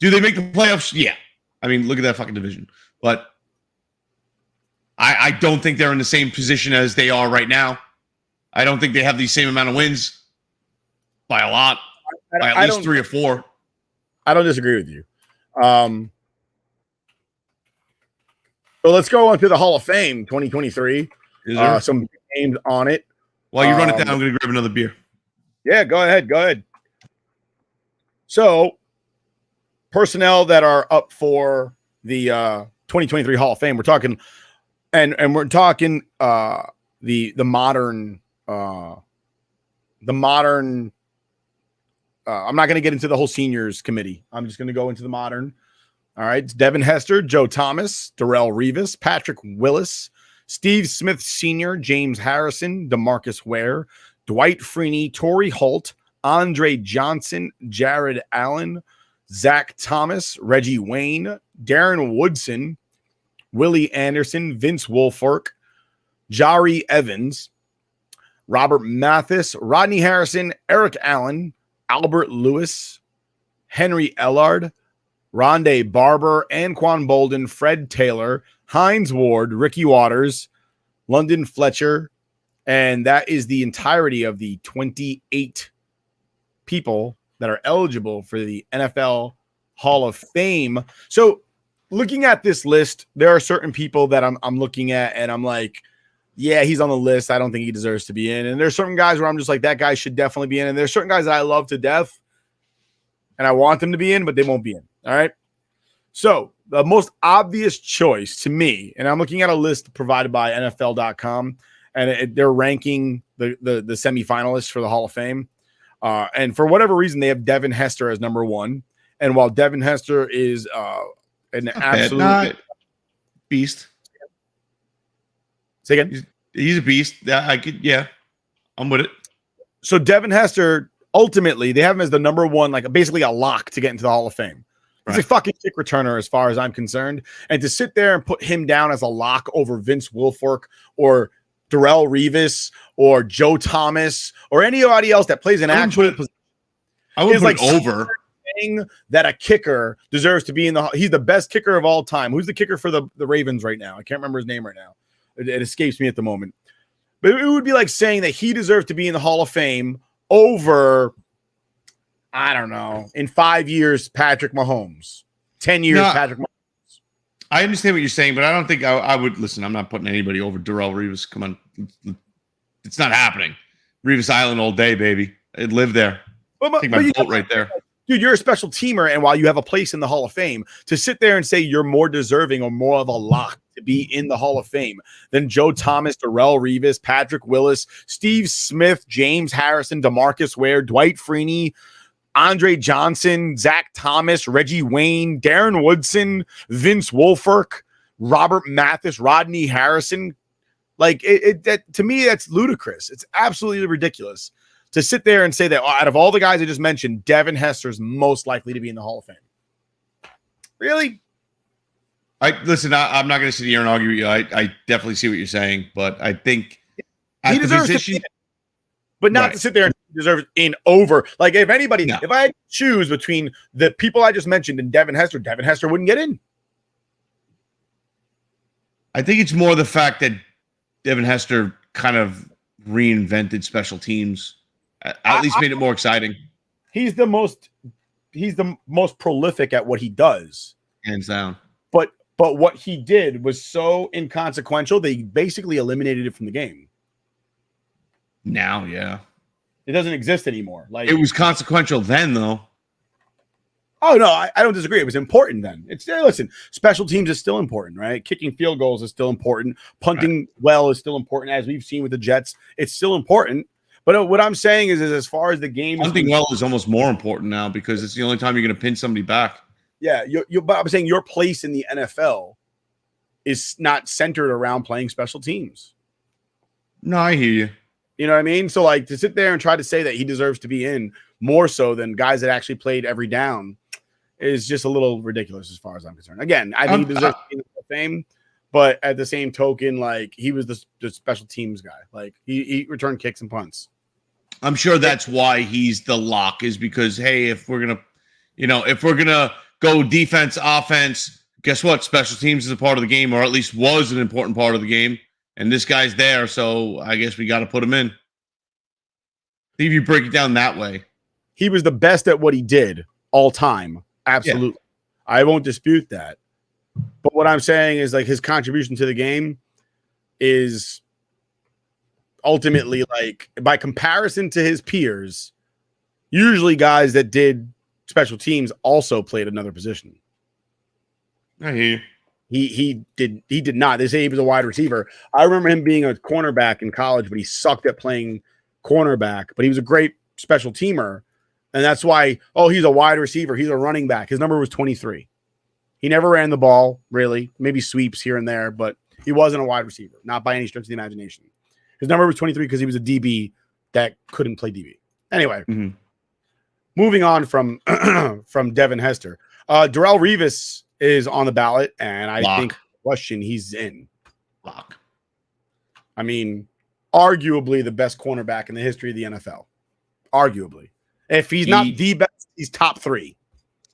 Do they make the playoffs? Yeah. I mean, look at that fucking division. But I don't think they're in the same position as they are right now. I don't think they have the same amount of wins by a lot, by at least 3 or 4. I don't disagree with you. So let's go on to the Hall of Fame 2023. Some names on it. While you run it down, I'm going to grab another beer. Yeah, go ahead. So, personnel that are up for the 2023 Hall of Fame. We're talking, and we're talking the modern. I'm not going to get into the whole seniors committee. I'm just going to go into the modern. All right. It's Devin Hester, Joe Thomas, Darrelle Revis, Patrick Willis, Steve Smith Sr., James Harrison, DeMarcus Ware, Dwight Freeney, Torrey Holt, Andre Johnson, Jared Allen, Zach Thomas, Reggie Wayne, Darren Woodson, Willie Anderson, Vince Wilfork, Jari Evans, Robert Mathis, Rodney Harrison, Eric Allen, Albert Lewis, Henry Ellard, Rondé Barber, Anquan Bolden, Fred Taylor, Hines Ward, Ricky Waters, London Fletcher, and that is the entirety of the 28 people that are eligible for the NFL Hall of Fame. So looking at this list, there are certain people that I'm looking at and I'm like, yeah, he's on the list. I don't think he deserves to be in. And there's certain guys where I'm just like, that guy should definitely be in. And there's certain guys that I love to death and I want them to be in, but they won't be in. All right. So the most obvious choice to me, and I'm looking at a list provided by NFL.com, and they're ranking the semifinalists for the Hall of Fame. And for whatever reason, they have Devin Hester as number one. And while Devin Hester is an absolute beast. Say again? He's a beast. I'm with it. So Devin Hester, ultimately, they have him as the number one, like basically a lock to get into the Hall of Fame. He's a fucking kick returner as far as I'm concerned. And to sit there and put him down as a lock over Vince Wilfork or Darrelle Revis or Joe Thomas or anybody else that plays an actual position. I would put over. That a kicker deserves to be in the. He's the best kicker of all time. Who's the kicker for the Ravens right now? I can't remember his name right now. It escapes me at the moment. But it would be like saying that he deserves to be in the Hall of Fame over, I don't know, in 5 years, Patrick Mahomes. 10 years, Patrick Mahomes. I understand what you're saying, but I don't think I would listen. I'm not putting anybody over Darrelle Revis. Come on. It's not happening. Revis Island all day, baby. I'd live there. Take my vote right there. dude, you're a special teamer, and while you have a place in the Hall of Fame, to sit there and say you're more deserving or more of a lock to be in the Hall of Fame than Joe Thomas, Darrelle Revis, Patrick Willis, Steve Smith, James Harrison, DeMarcus Ware, Dwight Freeney, Andre Johnson, Zach Thomas, Reggie Wayne, Darren Woodson, Vince Wolfirk, Robert Mathis, Rodney Harrison. Like, to me, that's ludicrous. It's absolutely ridiculous to sit there and say that out of all the guys I just mentioned, Devin Hester is most likely to be in the Hall of Fame. Really? Listen, I'm not going to sit here and argue with you. I definitely see what you're saying, but I think he deserves to be in, but not to sit there and deserve in over. Like, if anybody, if I had to choose between the people I just mentioned and Devin Hester wouldn't get in. I think it's more the fact that Devin Hester kind of reinvented special teams. At least made it more exciting. He's the most prolific at what he does, hands down. But what he did was so inconsequential they basically eliminated it from the game. Now, yeah, it doesn't exist anymore. Like, it was consequential then, though. Oh no, I don't disagree. It was important then. Listen, special teams is still important, right? Kicking field goals is still important. Punting well is still important, as we've seen with the Jets. It's still important. But what I'm saying is as far as the game, punting well is almost more important now because it's the only time you're going to pin somebody back. Yeah, but I'm saying your place in the NFL is not centered around playing special teams. No, I hear you. You know what I mean? So, like, to sit there and try to say that he deserves to be in more so than guys that actually played every down is just a little ridiculous as far as I'm concerned. Again, I think he deserves to be in the Hall of Fame, but at the same token, like, he was the special teams guy. Like, he returned kicks and punts. I'm sure that's why he's the lock, is because, hey, if we're gonna go defense, offense, guess what? Special teams is a part of the game, or at least was an important part of the game. And this guy's there, so I guess we got to put him in. If you break it down that way, he was the best at what he did all time. Absolutely, yeah. I won't dispute that. But what I'm saying is, like, his contribution to the game is ultimately, like, by comparison to his peers, usually guys that did special teams also played another position. I hear you. He did not. They say he was a wide receiver. I remember him being a cornerback in college, but he sucked at playing cornerback. But he was a great special teamer, and that's why. Oh, he's a wide receiver. He's a running back. His number was 23. He never ran the ball, really. Maybe sweeps here and there, but he wasn't a wide receiver, not by any stretch of the imagination. His number was 23 because he was a DB that couldn't play DB. Anyway, moving on from from Devin Hester, Darrelle Revis is on the ballot, and I think question he's in. Lock. I mean, arguably the best cornerback in the history of the NFL. Arguably, if he's not the best, he's top 3.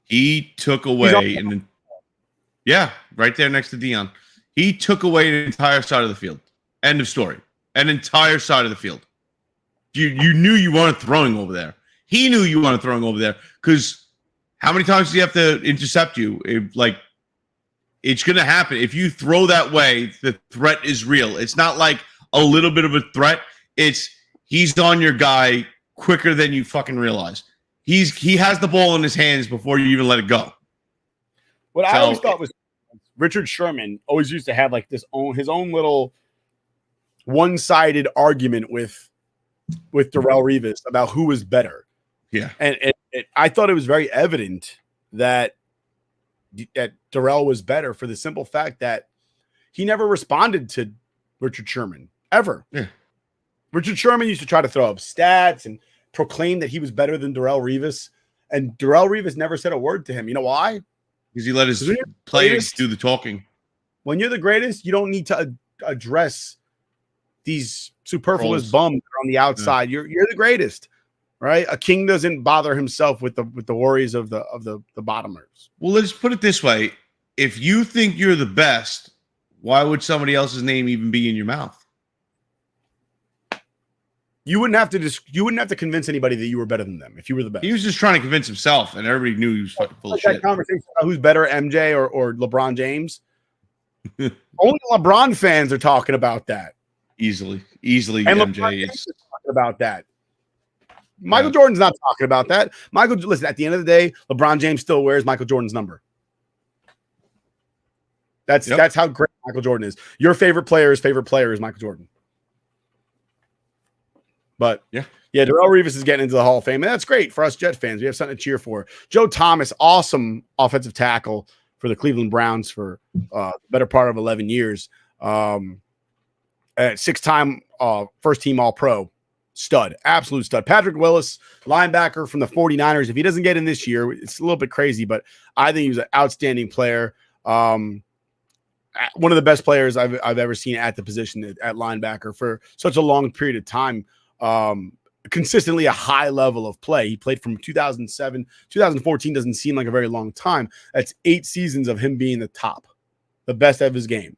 He took away, right there next to Dion. He took away an entire side of the field. End of story. An entire side of the field. You knew you weren't throwing over there. He knew you weren't throwing over there because how many times do you have to intercept you? It's going to happen. If you throw that way, the threat is real. It's not like a little bit of a threat. It's he's on your guy quicker than you fucking realize. He has the ball in his hands before you even let it go. What I always thought was Richard Sherman always used to have like his own little one-sided argument with Darrelle Revis about who was better. Yeah. And I thought it was very evident that Darrelle was better for the simple fact that he never responded to Richard Sherman ever. Yeah. Richard Sherman used to try to throw up stats and proclaim that he was better than Darrelle Revis, and Darrelle Revis never said a word to him. You know why? Because he let his players do the talking. When you're the greatest, you don't need to address these superfluous bums on the outside. Yeah. You're the greatest, right? A king doesn't bother himself with the worries of the bottomers. Well, let's put it this way: if you think you're the best, why would somebody else's name even be in your mouth? You wouldn't have to convince anybody that you were better than them if you were the best. He was just trying to convince himself, and everybody knew he was fucking full of shit. That conversation about who's better, MJ or LeBron James. Only LeBron fans are talking about that. Easily, and MJ LeBron is talking about that. Michael Jordan's not talking about that. Listen, at the end of the day, LeBron James still wears Michael Jordan's number. That's how great Michael Jordan is. Your favorite player's favorite player is Michael Jordan. But yeah, Darrelle Revis is getting into the Hall of Fame, and that's great for us Jet fans. We have something to cheer for. Joe Thomas, awesome offensive tackle for the Cleveland Browns for the better part of 11 years. Six-time first-team All-Pro. Stud, absolute stud. Patrick Willis, linebacker from the 49ers. If he doesn't get in this year, it's a little bit crazy, but I think he was an outstanding player. One of the best players I've ever seen at the position at linebacker for such a long period of time. Consistently a high level of play. He played from 2007, 2014 doesn't seem like a very long time. That's 8 seasons of him being the top, the best of his game.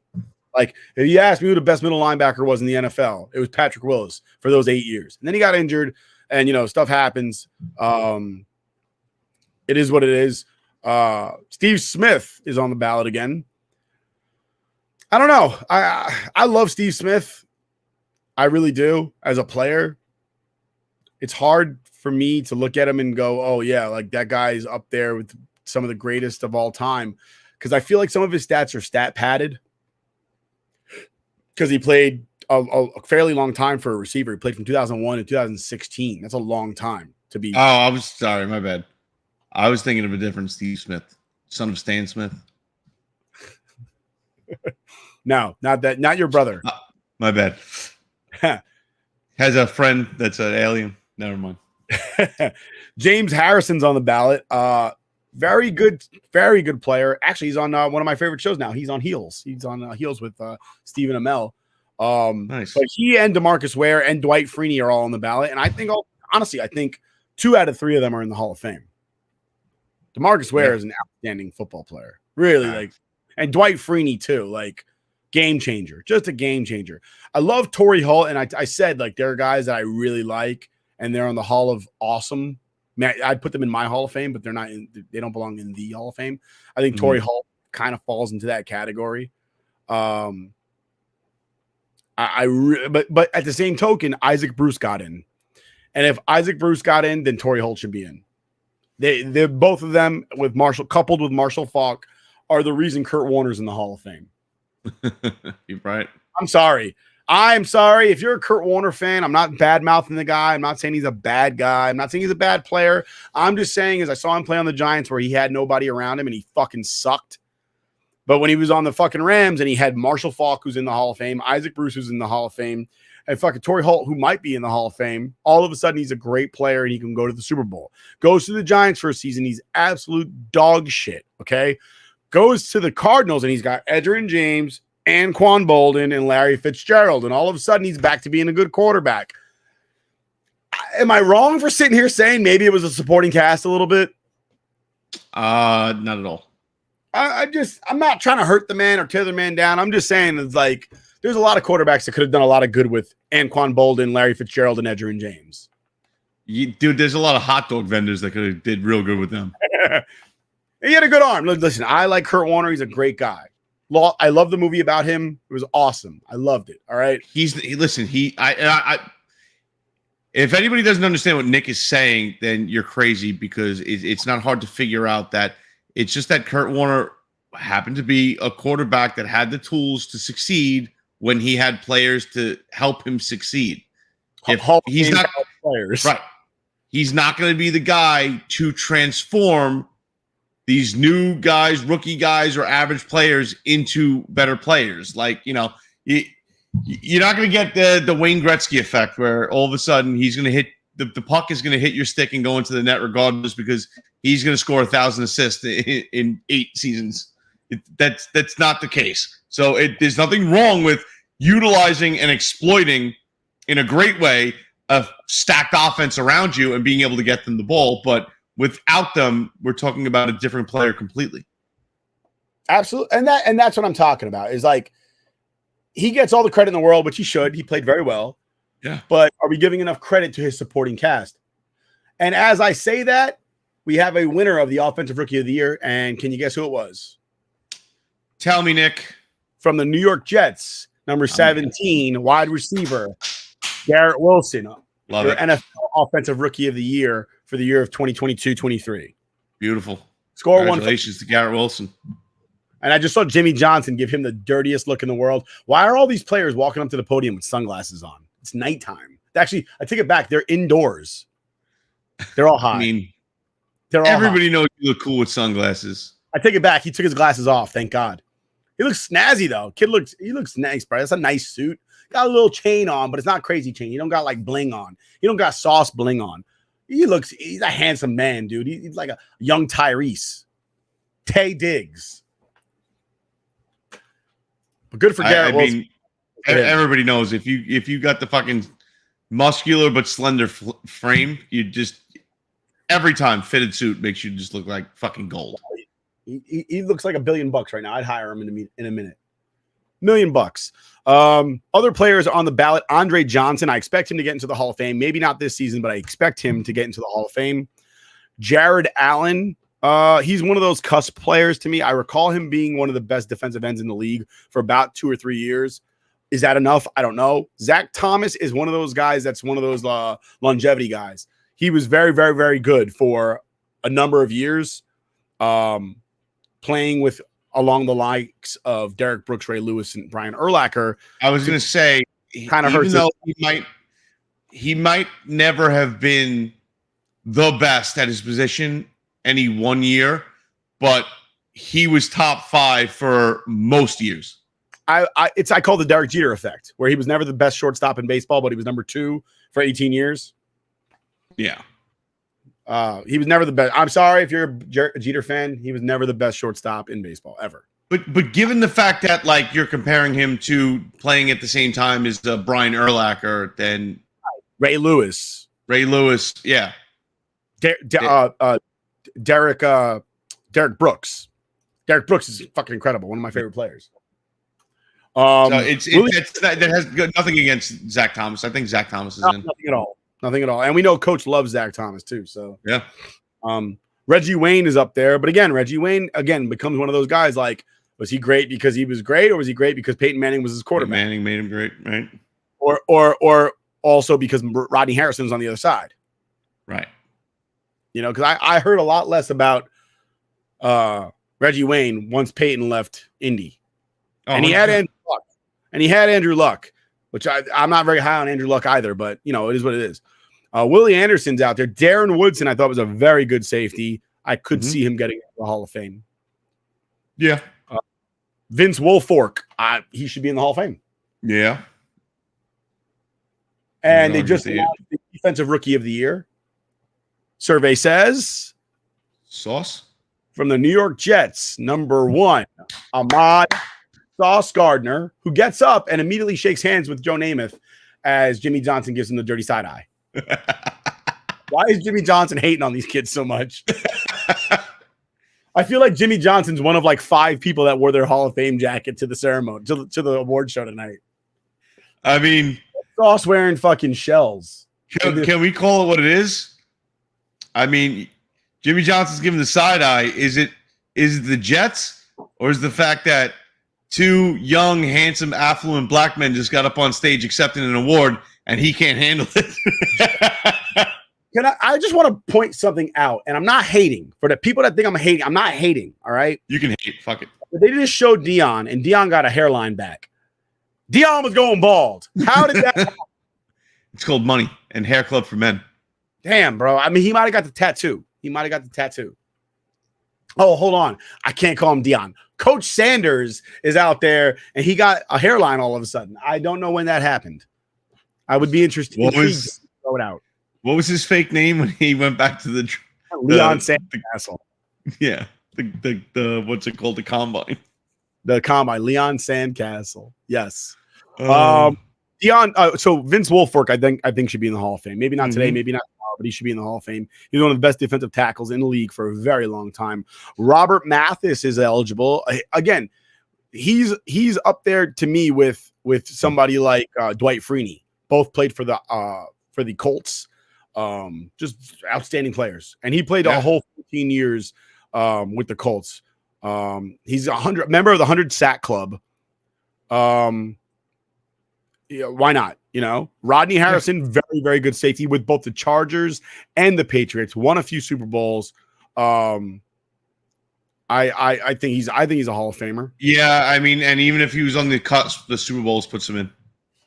Like, if you ask me who the best middle linebacker was in the NFL, it was Patrick Willis for those 8 years. And then he got injured, and, stuff happens. It is what it is. Steve Smith is on the ballot again. I don't know. I love Steve Smith. I really do as a player. It's hard for me to look at him and go, oh, yeah, like that guy's up there with some of the greatest of all time. Because I feel like some of his stats are stat padded. Because he played a fairly long time for a receiver. He played from 2001 to 2016. That's a long time to be. Oh, I was sorry. My bad. I was thinking of a different Steve Smith, son of Stan Smith. No, not your brother. My bad. Has a friend that's an alien. Never mind. James Harrison's on the ballot. Very good player. Actually, he's on one of my favorite shows now. He's on Heels. He's on Heels with Stephen Amell. Nice. But he and DeMarcus Ware and Dwight Freeney are all on the ballot. And I think, honestly, 2 out of 3 of them are in the Hall of Fame. DeMarcus Ware is an outstanding football player. Really, and Dwight Freeney too. Like, game changer. Just a game changer. I love Torrey Holt, and I said, like, there are guys that I really like, and they're on the Hall of Awesome. I'd put them in my Hall of Fame, but they're not. They don't belong in the Hall of Fame. I think Torrey Holt kind of falls into that category. But at the same token, Isaac Bruce got in, and if Isaac Bruce got in, then Torrey Holt should be in. They're both of them coupled with Marshall Faulk are the reason Kurt Warner's in the Hall of Fame. You're right. I'm sorry. If you're a Kurt Warner fan, I'm not bad-mouthing the guy. I'm not saying he's a bad guy. I'm not saying he's a bad player. I'm just saying, as I saw him play on the Giants where he had nobody around him and he fucking sucked. But when he was on the fucking Rams and he had Marshall Faulk, who's in the Hall of Fame, Isaac Bruce, who's in the Hall of Fame, and fucking Torrey Holt, who might be in the Hall of Fame, all of a sudden he's a great player and he can go to the Super Bowl. Goes to the Giants for a season. He's absolute dog shit, okay? Goes to the Cardinals and he's got Edgerrin James, Anquan Bolden, and Larry Fitzgerald, and all of a sudden he's back to being a good quarterback. Am I wrong for sitting here saying maybe it was a supporting cast a little bit? Not at all. I'm not trying to hurt the man or tear the man down. I'm just saying it's like there's a lot of quarterbacks that could have done a lot of good with Anquan Bolden, Larry Fitzgerald, and Edgerrin James. Dude, there's a lot of hot dog vendors that could have did real good with them. He had a good arm. Listen, I like Kurt Warner. He's a great guy. I love the movie about him. It was awesome. I loved it. All right. If anybody doesn't understand what Nick is saying, then you're crazy because it's not hard to figure out that it's just that Kurt Warner happened to be a quarterback that had the tools to succeed when he had players to help him succeed. He's not players, right? He's not going to be the guy to transform these new guys, rookie guys, or average players into better players. Like, you're not going to get the Wayne Gretzky effect where all of a sudden he's going to hit the puck is going to hit your stick and go into the net regardless because he's going to score 1,000 assists in 8 seasons. That's not the case. So there's nothing wrong with utilizing and exploiting in a great way a stacked offense around you and being able to get them the ball, but without them, we're talking about a different player completely. Absolutely. And that's what I'm talking about is like, he gets all the credit in the world, which he should. He played very well. Yeah. But are we giving enough credit to his supporting cast? And as I say that, we have a winner of the Offensive Rookie of the Year. And can you guess who it was? Tell me, Nick. From the New York Jets, number 17, wide receiver, Garrett Wilson. Love for it. NFL Offensive Rookie of the Year for the year of 2022-23. Beautiful. Score one. Congratulations to Garrett Wilson. And I just saw Jimmy Johnson give him the dirtiest look in the world. Why are all these players walking up to the podium with sunglasses on? It's nighttime. Actually, I take it back. They're indoors. They're all high. I mean, they're all everybody high. knows you look cool with sunglasses. I take it back. He took his glasses off. Thank God. He looks snazzy though. He looks nice, bro. That's a nice suit. Got a little chain on, but it's not crazy chain. You don't got like bling on. You don't got sauce bling on. He's a handsome man, dude. He's like a young Tyrese. Tay Diggs. But good for Garrett Wilson. Mean, everybody knows if you got the fucking muscular but slender frame, you just every time fitted suit makes you just look like fucking gold. He looks like $1 billion right now. I'd hire him in a minute. $1 million. Other players on the ballot: Andre Johnson. I expect him to get into the Hall of Fame. Maybe not this season, but I expect him to get into the Hall of Fame. Jared Allen. He's one of those cusp players to me. I recall him being one of the best defensive ends in the league for about 2 or 3 years. Is that enough? I don't know. Zach Thomas is one of those guys that's one of those longevity guys. He was very, very, very good for a number of years, playing with along the likes of Derek Brooks, Ray Lewis, and Brian Urlacher. I was going to say, kind of hurts. Though he might never have been the best at his position any one year, but he was top 5 for most years. I call the Derek Jeter effect, where he was never the best shortstop in baseball, but he was number 2 for 18 years. Yeah. He was never the best. I'm sorry if you're a Jeter fan. He was never the best shortstop in baseball ever. But given the fact that like you're comparing him to playing at the same time as Brian Urlacher, then Ray Lewis, yeah. Derek Brooks. Derek Brooks is fucking incredible. One of my favorite players. So that has nothing against Zach Thomas. I think Zach Thomas is in. Nothing at all. And we know Coach loves Zach Thomas too. So yeah. Reggie Wayne is up there, but again, Reggie Wayne becomes one of those guys. Like, was he great because he was great, or was he great because Peyton Manning was his quarterback? Peyton Manning made him great, right? Or also because Rodney Harrison was on the other side, right? You know, because I heard a lot less about Reggie Wayne once Peyton left Indy, and he had Andrew Luck, which I'm not very high on Andrew Luck either, but you know, it is what it is. Willie Anderson's out there. Darren Woodson, I thought, was a very good safety. I could see him getting into the Hall of Fame. Yeah. Vince Wilfork, he should be in the Hall of Fame. Yeah. And they just announced the Defensive Rookie of the Year. Survey says Sauce from the New York Jets, number 1, Ahmad Sauce Gardner, who gets up and immediately shakes hands with Joe Namath as Jimmy Johnson gives him the dirty side eye. Why is Jimmy Johnson hating on these kids so much? I feel like Jimmy Johnson's one of like 5 people that wore their Hall of Fame jacket to the ceremony, to the award show tonight. I mean, Sauce wearing fucking shells. Can we call it what it is? I mean, Jimmy Johnson's giving the side eye. Is it the Jets, or is the fact that 2 young, handsome, affluent black men just got up on stage accepting an award and he can't handle it? I just want to point something out, and I'm not hating. For the people that think I'm hating, I'm not hating, all right? You can hate. Fuck it. But they just showed Dion, and Dion got a hairline back. Dion was going bald. How did that happen? It's called money and hair club for men. Damn, bro. I mean, he might have got the tattoo. Oh, hold on. I can't call him Dion. Coach Sanders is out there, and he got a hairline all of a sudden. I don't know when that happened. I would be interested. Throw it out. What was his fake name when he went back to the Leon Sandcastle? Yeah, the what's it called? The combine. The combine. Leon Sandcastle. Yes. Dion. So Vince Wilfork, I think should be in the Hall of Fame. Maybe not today. Maybe not tomorrow, but he should be in the Hall of Fame. He's one of the best defensive tackles in the league for a very long time. Robert Mathis is eligible. Again, he's up there to me with somebody like Dwight Freeney. Both played for the Colts. Just outstanding players, and he played a whole 15 years with the Colts. He's a member of the 100 Sack Club. Yeah, why not? Rodney Harrison, very, very good safety with both the Chargers and the Patriots. Won a few Super Bowls. I think he's a Hall of Famer. Yeah, I mean, and even if he was on the cusp, the Super Bowls puts him in.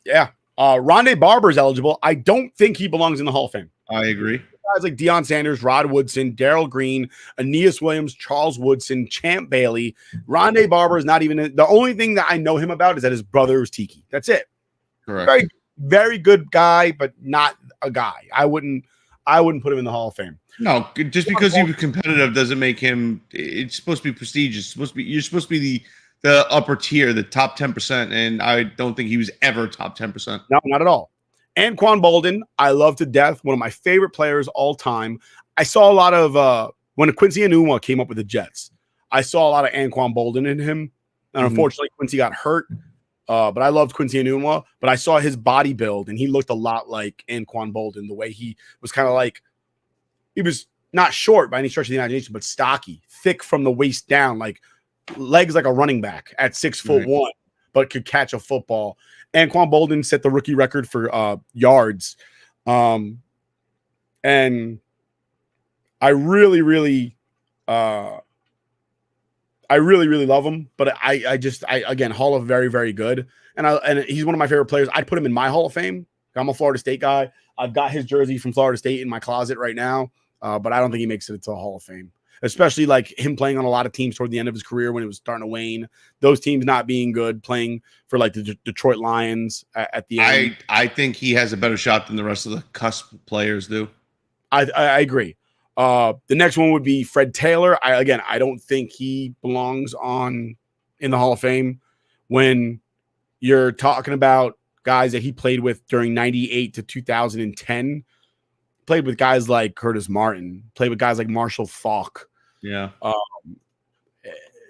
Yeah. Rondé Barber is eligible. I don't think he belongs in the Hall of Fame. I agree. Guys like Deion Sanders, Rod Woodson, Darrell Green, Aeneas Williams, Charles Woodson, Champ Bailey. Rondé Barber is not even the only thing that I know him about is that his brother was Tiki. That's it. Correct. Very, very good guy, but not a guy. I wouldn't put him in the Hall of Fame. No, just because he was competitive doesn't make him. It's supposed to be prestigious. You're supposed to be the upper tier, the top 10%, and I don't think he was ever top 10%. No, not at all. Anquan Boldin, I love to death. One of my favorite players all time. I saw a lot of when Quincy Enunwa came up with the Jets. I saw a lot of Anquan Boldin in him, and unfortunately, Quincy got hurt. But I loved Quincy Enunwa. But I saw his body build, and he looked a lot like Anquan Boldin. The way he was kind of like, he was not short by any stretch of the imagination, but stocky, thick from the waist down, like legs like a running back at 6'1", but could catch a football. Anquan Boldin set the rookie record for yards. And I really, really love him. But I again, Hall of very, very good. And he's one of my favorite players. I'd put him in my Hall of Fame. I'm a Florida State guy. I've got his jersey from Florida State in my closet right now. But I don't think he makes it into a Hall of Fame. Especially like him playing on a lot of teams toward the end of his career when it was starting to wane. Those teams not being good, playing for like the Detroit Lions at the end. I think he has a better shot than the rest of the cusp players do. I agree. The next one would be Fred Taylor. I don't think he belongs in the Hall of Fame. When you're talking about guys that he played with during 98 to 2010, played with guys like Curtis Martin, played with guys like Marshall Faulk. Yeah.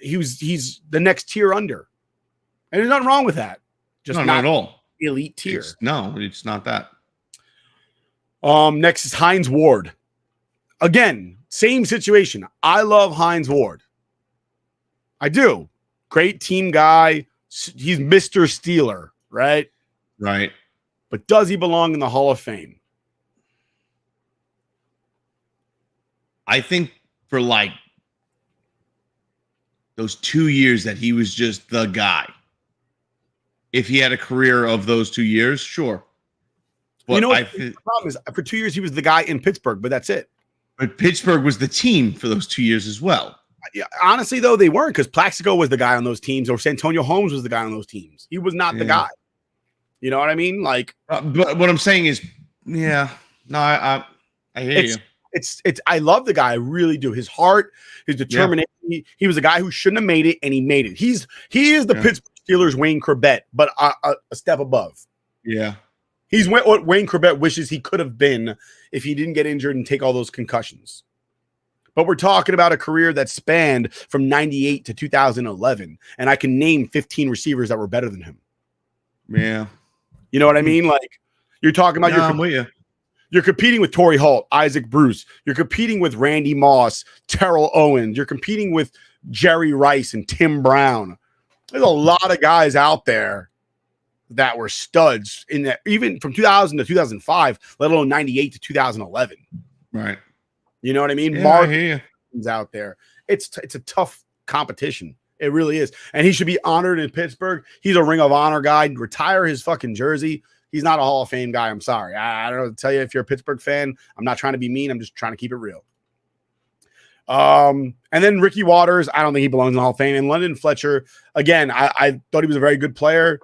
He's the next tier under. And there's nothing wrong with that. Just not at all. Elite tier. It's not that. Next is Hines Ward. Again, same situation. I love Hines Ward. I do. Great team guy. He's Mr. Steeler, right? Right. But does he belong in the Hall of Fame? I think for like those 2 years that he was just the guy. If he had a career of those 2 years, sure. But the problem is for 2 years he was the guy in Pittsburgh, but that's it. But Pittsburgh was the team for those 2 years as well. Yeah, honestly, though, they weren't because Plaxico was the guy on those teams, or Santonio Holmes was the guy on those teams. He was not the guy. You know what I mean? Like, but what I'm saying is, I hear you. I love the guy. I really do. His heart, his determination. Yeah. He was a guy who shouldn't have made it, and he made it. He is the Pittsburgh Steelers' Wayne Corbett, but a step above. Yeah. He's what Wayne Corbett wishes he could have been if he didn't get injured and take all those concussions. But we're talking about a career that spanned from 98 to 2011, and I can name 15 receivers that were better than him. Yeah. You know what I mean? Like, you're talking about I'm with you. You're competing with Torrey Holt, Isaac Bruce. You're competing with Randy Moss, Terrell Owens. You're competing with Jerry Rice and Tim Brown. There's a lot of guys out there that were studs in that, even from 2000 to 2005, let alone 98 to 2011. Right. You know what I mean? Yeah, I hear you. Out there. It's a tough competition. It really is. And he should be honored in Pittsburgh. He's a Ring of Honor guy. Retire his fucking jersey. He's not a Hall of Fame guy. I'm sorry. I don't know what to tell you if you're a Pittsburgh fan. I'm not trying to be mean. I'm just trying to keep it real. And then Ricky Waters, I don't think he belongs in the Hall of Fame. And London Fletcher, again, I thought he was a very good player.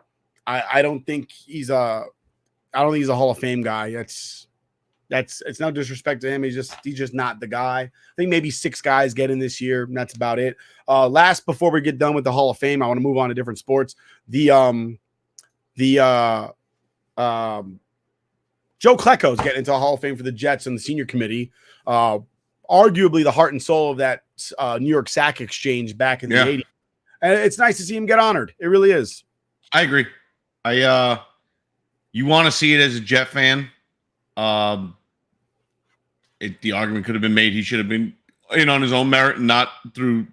I don't think he's a Hall of Fame guy. It's no disrespect to him. He's just not the guy. I think maybe 6 guys get in this year, and that's about it. Last, before we get done with the Hall of Fame, I want to move on to different sports. Joe Klecko's getting into the Hall of Fame for the Jets and the senior committee. Arguably the heart and soul of that New York Sack exchange back in the 80s. And it's nice to see him get honored. It really is. I agree. You want to see it as a Jet fan. The argument could have been made he should have been in on his own merit and not through,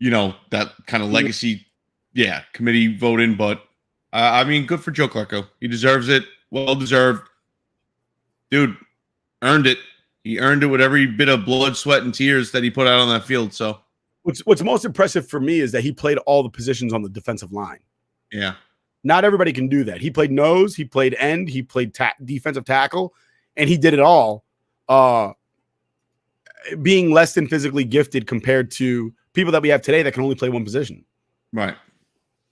that kind of legacy, committee voting. But I mean, good for Joe Klecko. He deserves it. Well deserved. Dude, earned it. He earned it with every bit of blood, sweat, and tears that he put out on that field. So What's most impressive for me is that he played all the positions on the defensive line. yeah. Not everybody can do that. He played nose, he played end, he played defensive tackle, and he did it all. Being less than physically gifted compared to people that we have today that can only play one position. Right.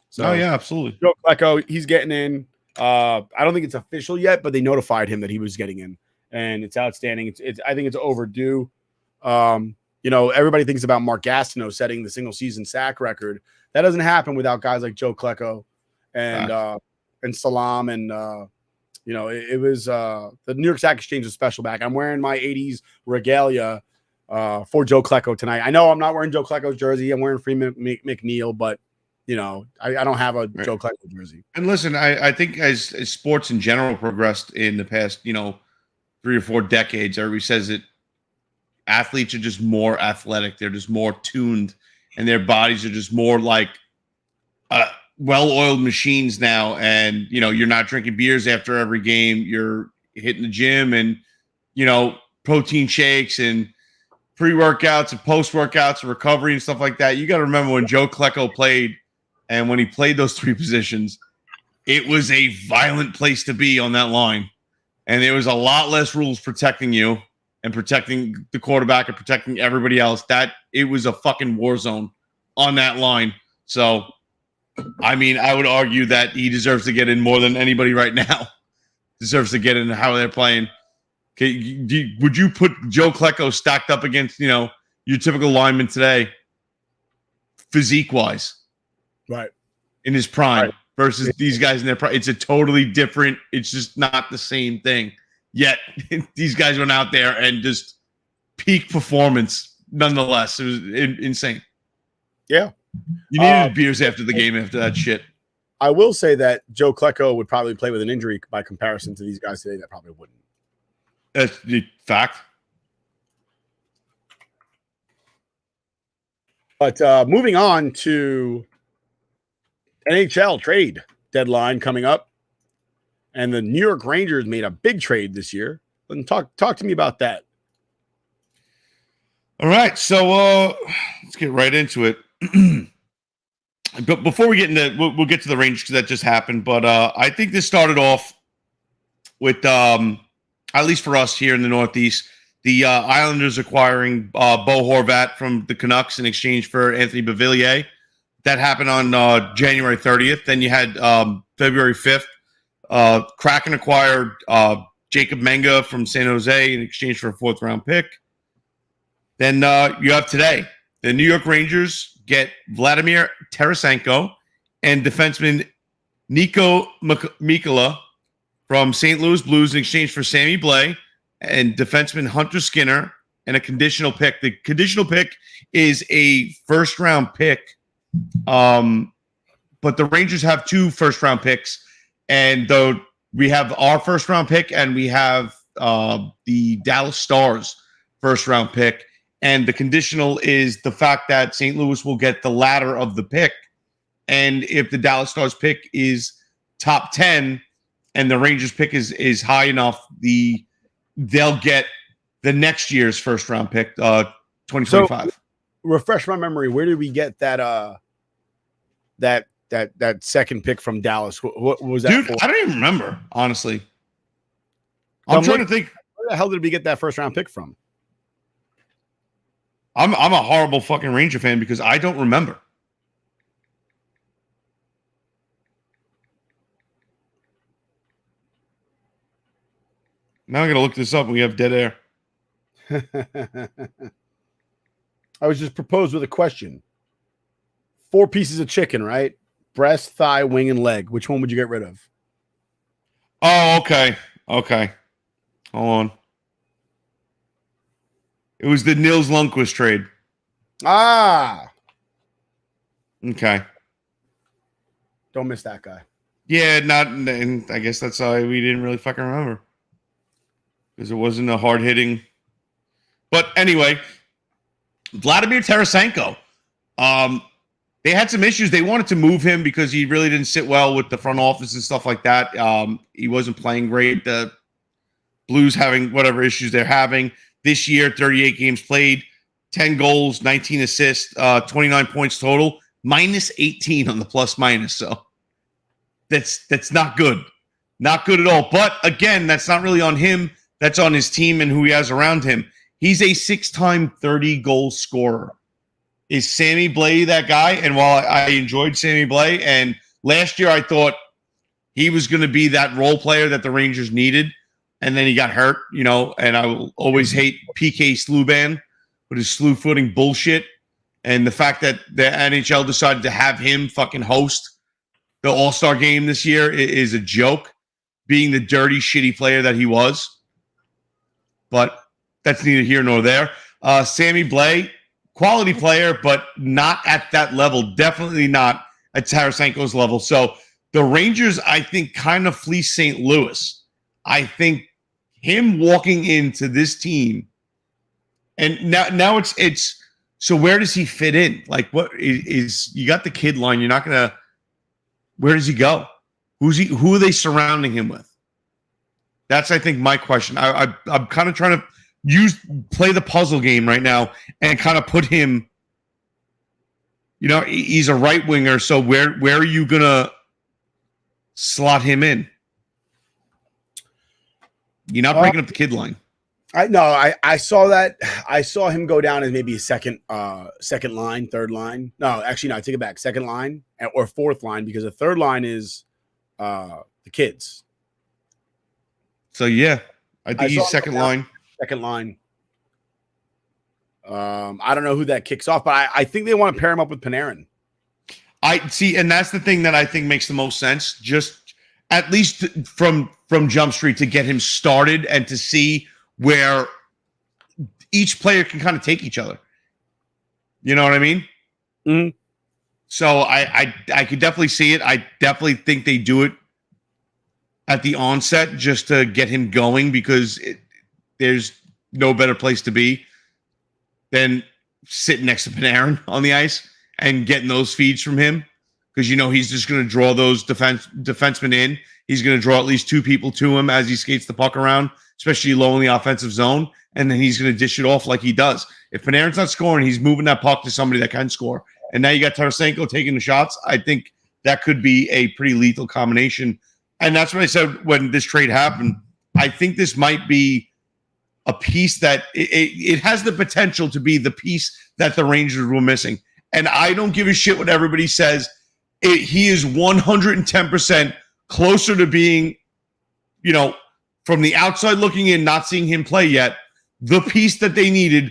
So, oh yeah, absolutely. Joe Klecko, he's getting in. I don't think it's official yet, but they notified him that he was getting in, and it's outstanding. I think it's overdue. Everybody thinks about Mark Gastineau setting the single season sack record. That doesn't happen without guys like Joe Klecko and Salam and it was the New York Sack Exchange was special back. I'm wearing my 80s regalia for Joe Klecko tonight. I know I'm not wearing Joe Klecko's jersey. I'm wearing Freeman McNeil, but I don't have a Joe Klecko jersey. And listen, I think as sports in general progressed in the past, 3 or 4 decades, everybody says that athletes are just more athletic. They're just more tuned, and their bodies are just more like well-oiled machines now. And, you're not drinking beers after every game. You're hitting the gym and, protein shakes and pre-workouts and post-workouts and recovery and stuff like that. You got to remember when Joe Klecko played, and when he played those 3 positions, it was a violent place to be on that line. And there was a lot less rules protecting you and protecting the quarterback and protecting everybody else. That it was a fucking war zone on that line. So, I mean, I would argue that he deserves to get in more than anybody right now deserves to get in how they're playing. Okay, would you put Joe Klecko stacked up against, your typical lineman today, physique-wise? Right. In his prime versus these guys in their prime. It's a totally different, it's just not the same thing. Yet these guys went out there and just peak performance nonetheless. It was insane. Yeah. You needed beers after the game after that shit. I will say that Joe Klecko would probably play with an injury by comparison to these guys today that probably wouldn't. That's the fact. But moving on to NHL trade deadline coming up, and the New York Rangers made a big trade this year. And talk to me about that. All right, so let's get right into it. But before we get into, we'll get to the Rangers because that just happened. But I think this started off with, at least for us here in the Northeast, the Islanders acquiring Bo Horvat from the Canucks in exchange for Anthony Beauvillier. That happened on January 30th. Then you had February 5th. Kraken acquired Jacob Menga from San Jose in exchange for a 4th-round pick. Then you have today. The New York Rangers get Vladimir Tarasenko and defenseman Nico Mikkola from St. Louis Blues in exchange for Sammy Blais and defenseman Hunter Skinner and a conditional pick. The conditional pick is a first-round pick. But the Rangers have 2 first-round picks, and though we have our first-round pick and we have the Dallas Stars first-round pick, and the conditional is the fact that St. Louis will get the latter of the pick, and if the Dallas Stars pick is top 10 and the Rangers pick is high enough, they'll get the next year's first-round pick, 2025. So, refresh my memory. Where did we get that that second pick from Dallas? What was that? Dude, for? I don't even remember, honestly. I'm trying to think. Where the hell did we get that first round pick from? I'm a horrible fucking Ranger fan because I don't remember. Now I'm gonna look this up and we have dead air. I was just proposed with a question. 4 pieces of chicken, right? Breast, thigh, wing, and leg. Which one would you get rid of? Oh, okay. Okay. Hold on. It was the Nils Lundqvist trade. Ah. Okay. Don't miss that guy. Yeah, and I guess that's why we didn't really fucking remember. Because it wasn't a hard-hitting. But anyway, Vladimir Tarasenko. They they had some issues. They wanted to move him because he really didn't sit well with the front office and stuff like that. He wasn't playing great. The Blues having whatever issues they're having this year, 38 games played, 10 goals, 19 assists, 29 points total, minus 18 on the plus minus. So that's not good. Not good at all. But again, that's not really on him. That's on his team and who he has around him. He's a 6-time 30-goal scorer. Is Sammy Blais that guy? And while I enjoyed Sammy Blais, and last year I thought he was going to be that role player that the Rangers needed, and then he got hurt, and I will always hate PK Sluban with his slew footing bullshit. And the fact that the NHL decided to have him fucking host the All-Star game this year is a joke, being the dirty, shitty player that he was. But that's neither here nor there. Sammy Blais, quality player, but not at that level. Definitely not at Tarasenko's level. So the Rangers, I think, kind of fleece St. Louis. I think him walking into this team, and now it's so where does he fit in? Like, what is you got the kid line? You're not gonna. Where does he go? Who are they surrounding him with? That's, I think, my question. I'm kind of trying to play the puzzle game right now and kind of put him. He's a right winger, so where are you gonna slot him in? You're not breaking up the kid line. I saw that. I saw him go down as maybe a second line, third line. No, actually, no. I take it back. Second line or fourth line, because the third line is the kids. So yeah, I think he's second line. Second line. I don't know who that kicks off, but I think they want to pair him up with Panarin. I see, and that's the thing that I think makes the most sense. Just at least from Jump Street to get him started and to see where each player can kind of take each other. You know what I mean? Mm-hmm. So I could definitely see it. I definitely think they do it at the onset just to get him going, because there's no better place to be than sitting next to Panarin on the ice and getting those feeds from him, because he's just going to draw those defensemen in. He's going to draw at least two people to him as he skates the puck around, especially low in the offensive zone, and then he's going to dish it off like he does. If Panarin's not scoring, he's moving that puck to somebody that can score. And now you got Tarasenko taking the shots. I think that could be a pretty lethal combination. And that's what I said when this trade happened. I think this might be a piece that it has the potential to be the piece that the Rangers were missing. And I don't give a shit what everybody says. He is 110% closer to being, from the outside looking in, not seeing him play yet, the piece that they needed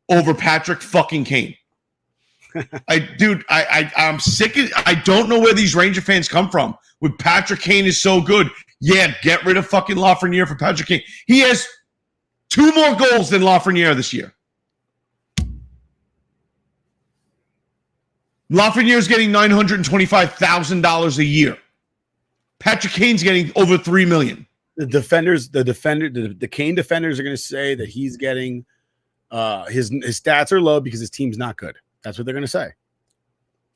over Patrick fucking Kane. I'm sick of, I don't know where these Ranger fans come from. With Patrick Kane is so good. Yeah, get rid of fucking Lafreniere for Patrick Kane. He has 2 more goals than Lafreniere this year. Lafreniere's getting $925,000 a year. Patrick Kane's getting over $3 million. The Kane defenders are going to say that he's getting his stats are low because his team's not good. That's what they're going to say.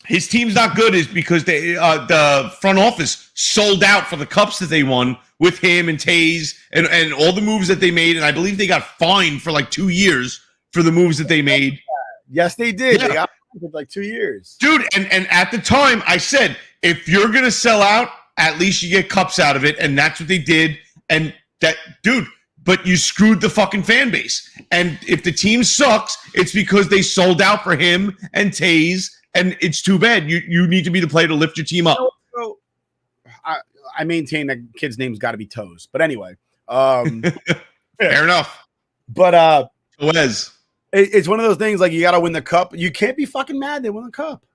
His team's not good is because the front office sold out for the cups that they won with him and Taze and all the moves that they made. And I believe they got fined for like 2 years for the moves that they made. Yes, they did. Yeah. They got fined for like 2 years. Dude, and at the time I said, if you're going to sell out, at least you get cups out of it. And that's what they did. And that, dude, but you screwed the fucking fan base. And if the team sucks, it's because they sold out for him and Taze. And it's too bad. You need to be the player to lift your team up. I maintain that kid's name's got to be Toes. But anyway. Fair enough. But Wes. It's one of those things like you got to win the cup. You can't be fucking mad they won the cup.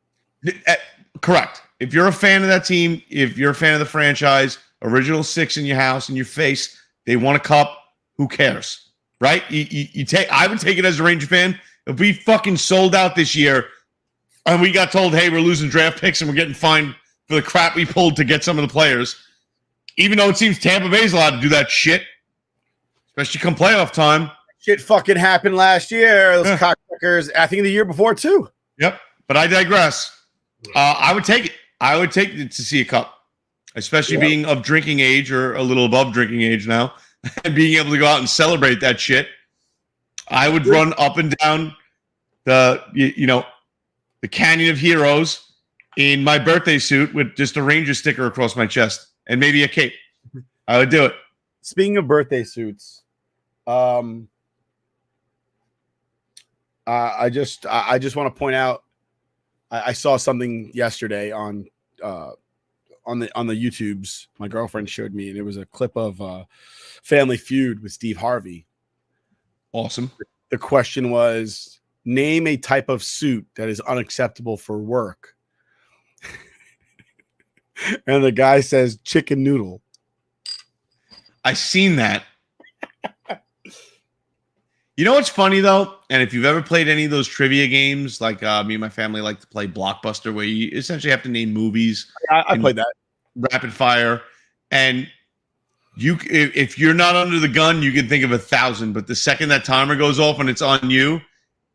Correct. If you're a fan of that team, if you're a fan of the franchise, original 6 in your house, in your face, they won a cup, who cares? Right? I would take it as a Ranger fan. If we fucking sold out this year and we got told, hey, we're losing draft picks and we're getting fined for the crap we pulled to get some of the players, even though it seems Tampa Bay's allowed to do that shit, especially come playoff time. Shit fucking happened last year. Those cocksuckers, I think the year before too. Yep. But I digress. I would take it. I would take it to see a cup, especially being of drinking age or a little above drinking age now, and being able to go out and celebrate that shit. I would run up and down the Canyon of Heroes in my birthday suit with just a Ranger sticker across my chest and maybe a cape. I would do it. Speaking of birthday suits, I just want to point out I saw something yesterday on the YouTubes. My girlfriend showed me, and it was a clip of Family Feud with Steve Harvey. Awesome. The question was, name a type of suit that is unacceptable for work. And the guy says chicken noodle. I seen that. You know what's funny though? And if you've ever played any of those trivia games, like me and my family like to play Blockbuster, where you essentially have to name movies. I played that. Rapid fire. And if you're not under the gun, you can think of 1,000. But the second that timer goes off and it's on you,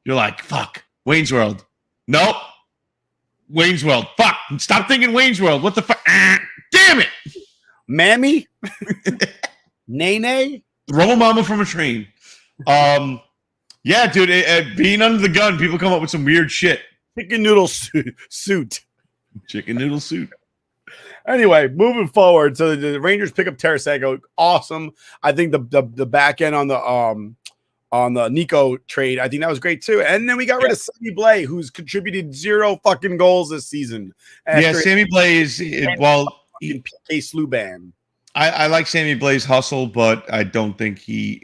you're like, fuck, Wayne's World. Nope. Wayne's World. Fuck. Stop thinking Wayne's World. What the fuck? Damn it. Mammy? Nene? Throw a mama from a train. Yeah, dude, being under the gun, people come up with some weird shit. Chicken noodle suit. Chicken noodle suit. Anyway, moving forward, so the Rangers pick up Tarasenko. Awesome. I think the back end on the Nico trade, I think that was great too. And then we got rid of Sammy Blais, who's contributed 0 fucking goals this season. Yeah, Sammy Blais, PK Sluban. I like Sammy Blais' hustle, but I don't think we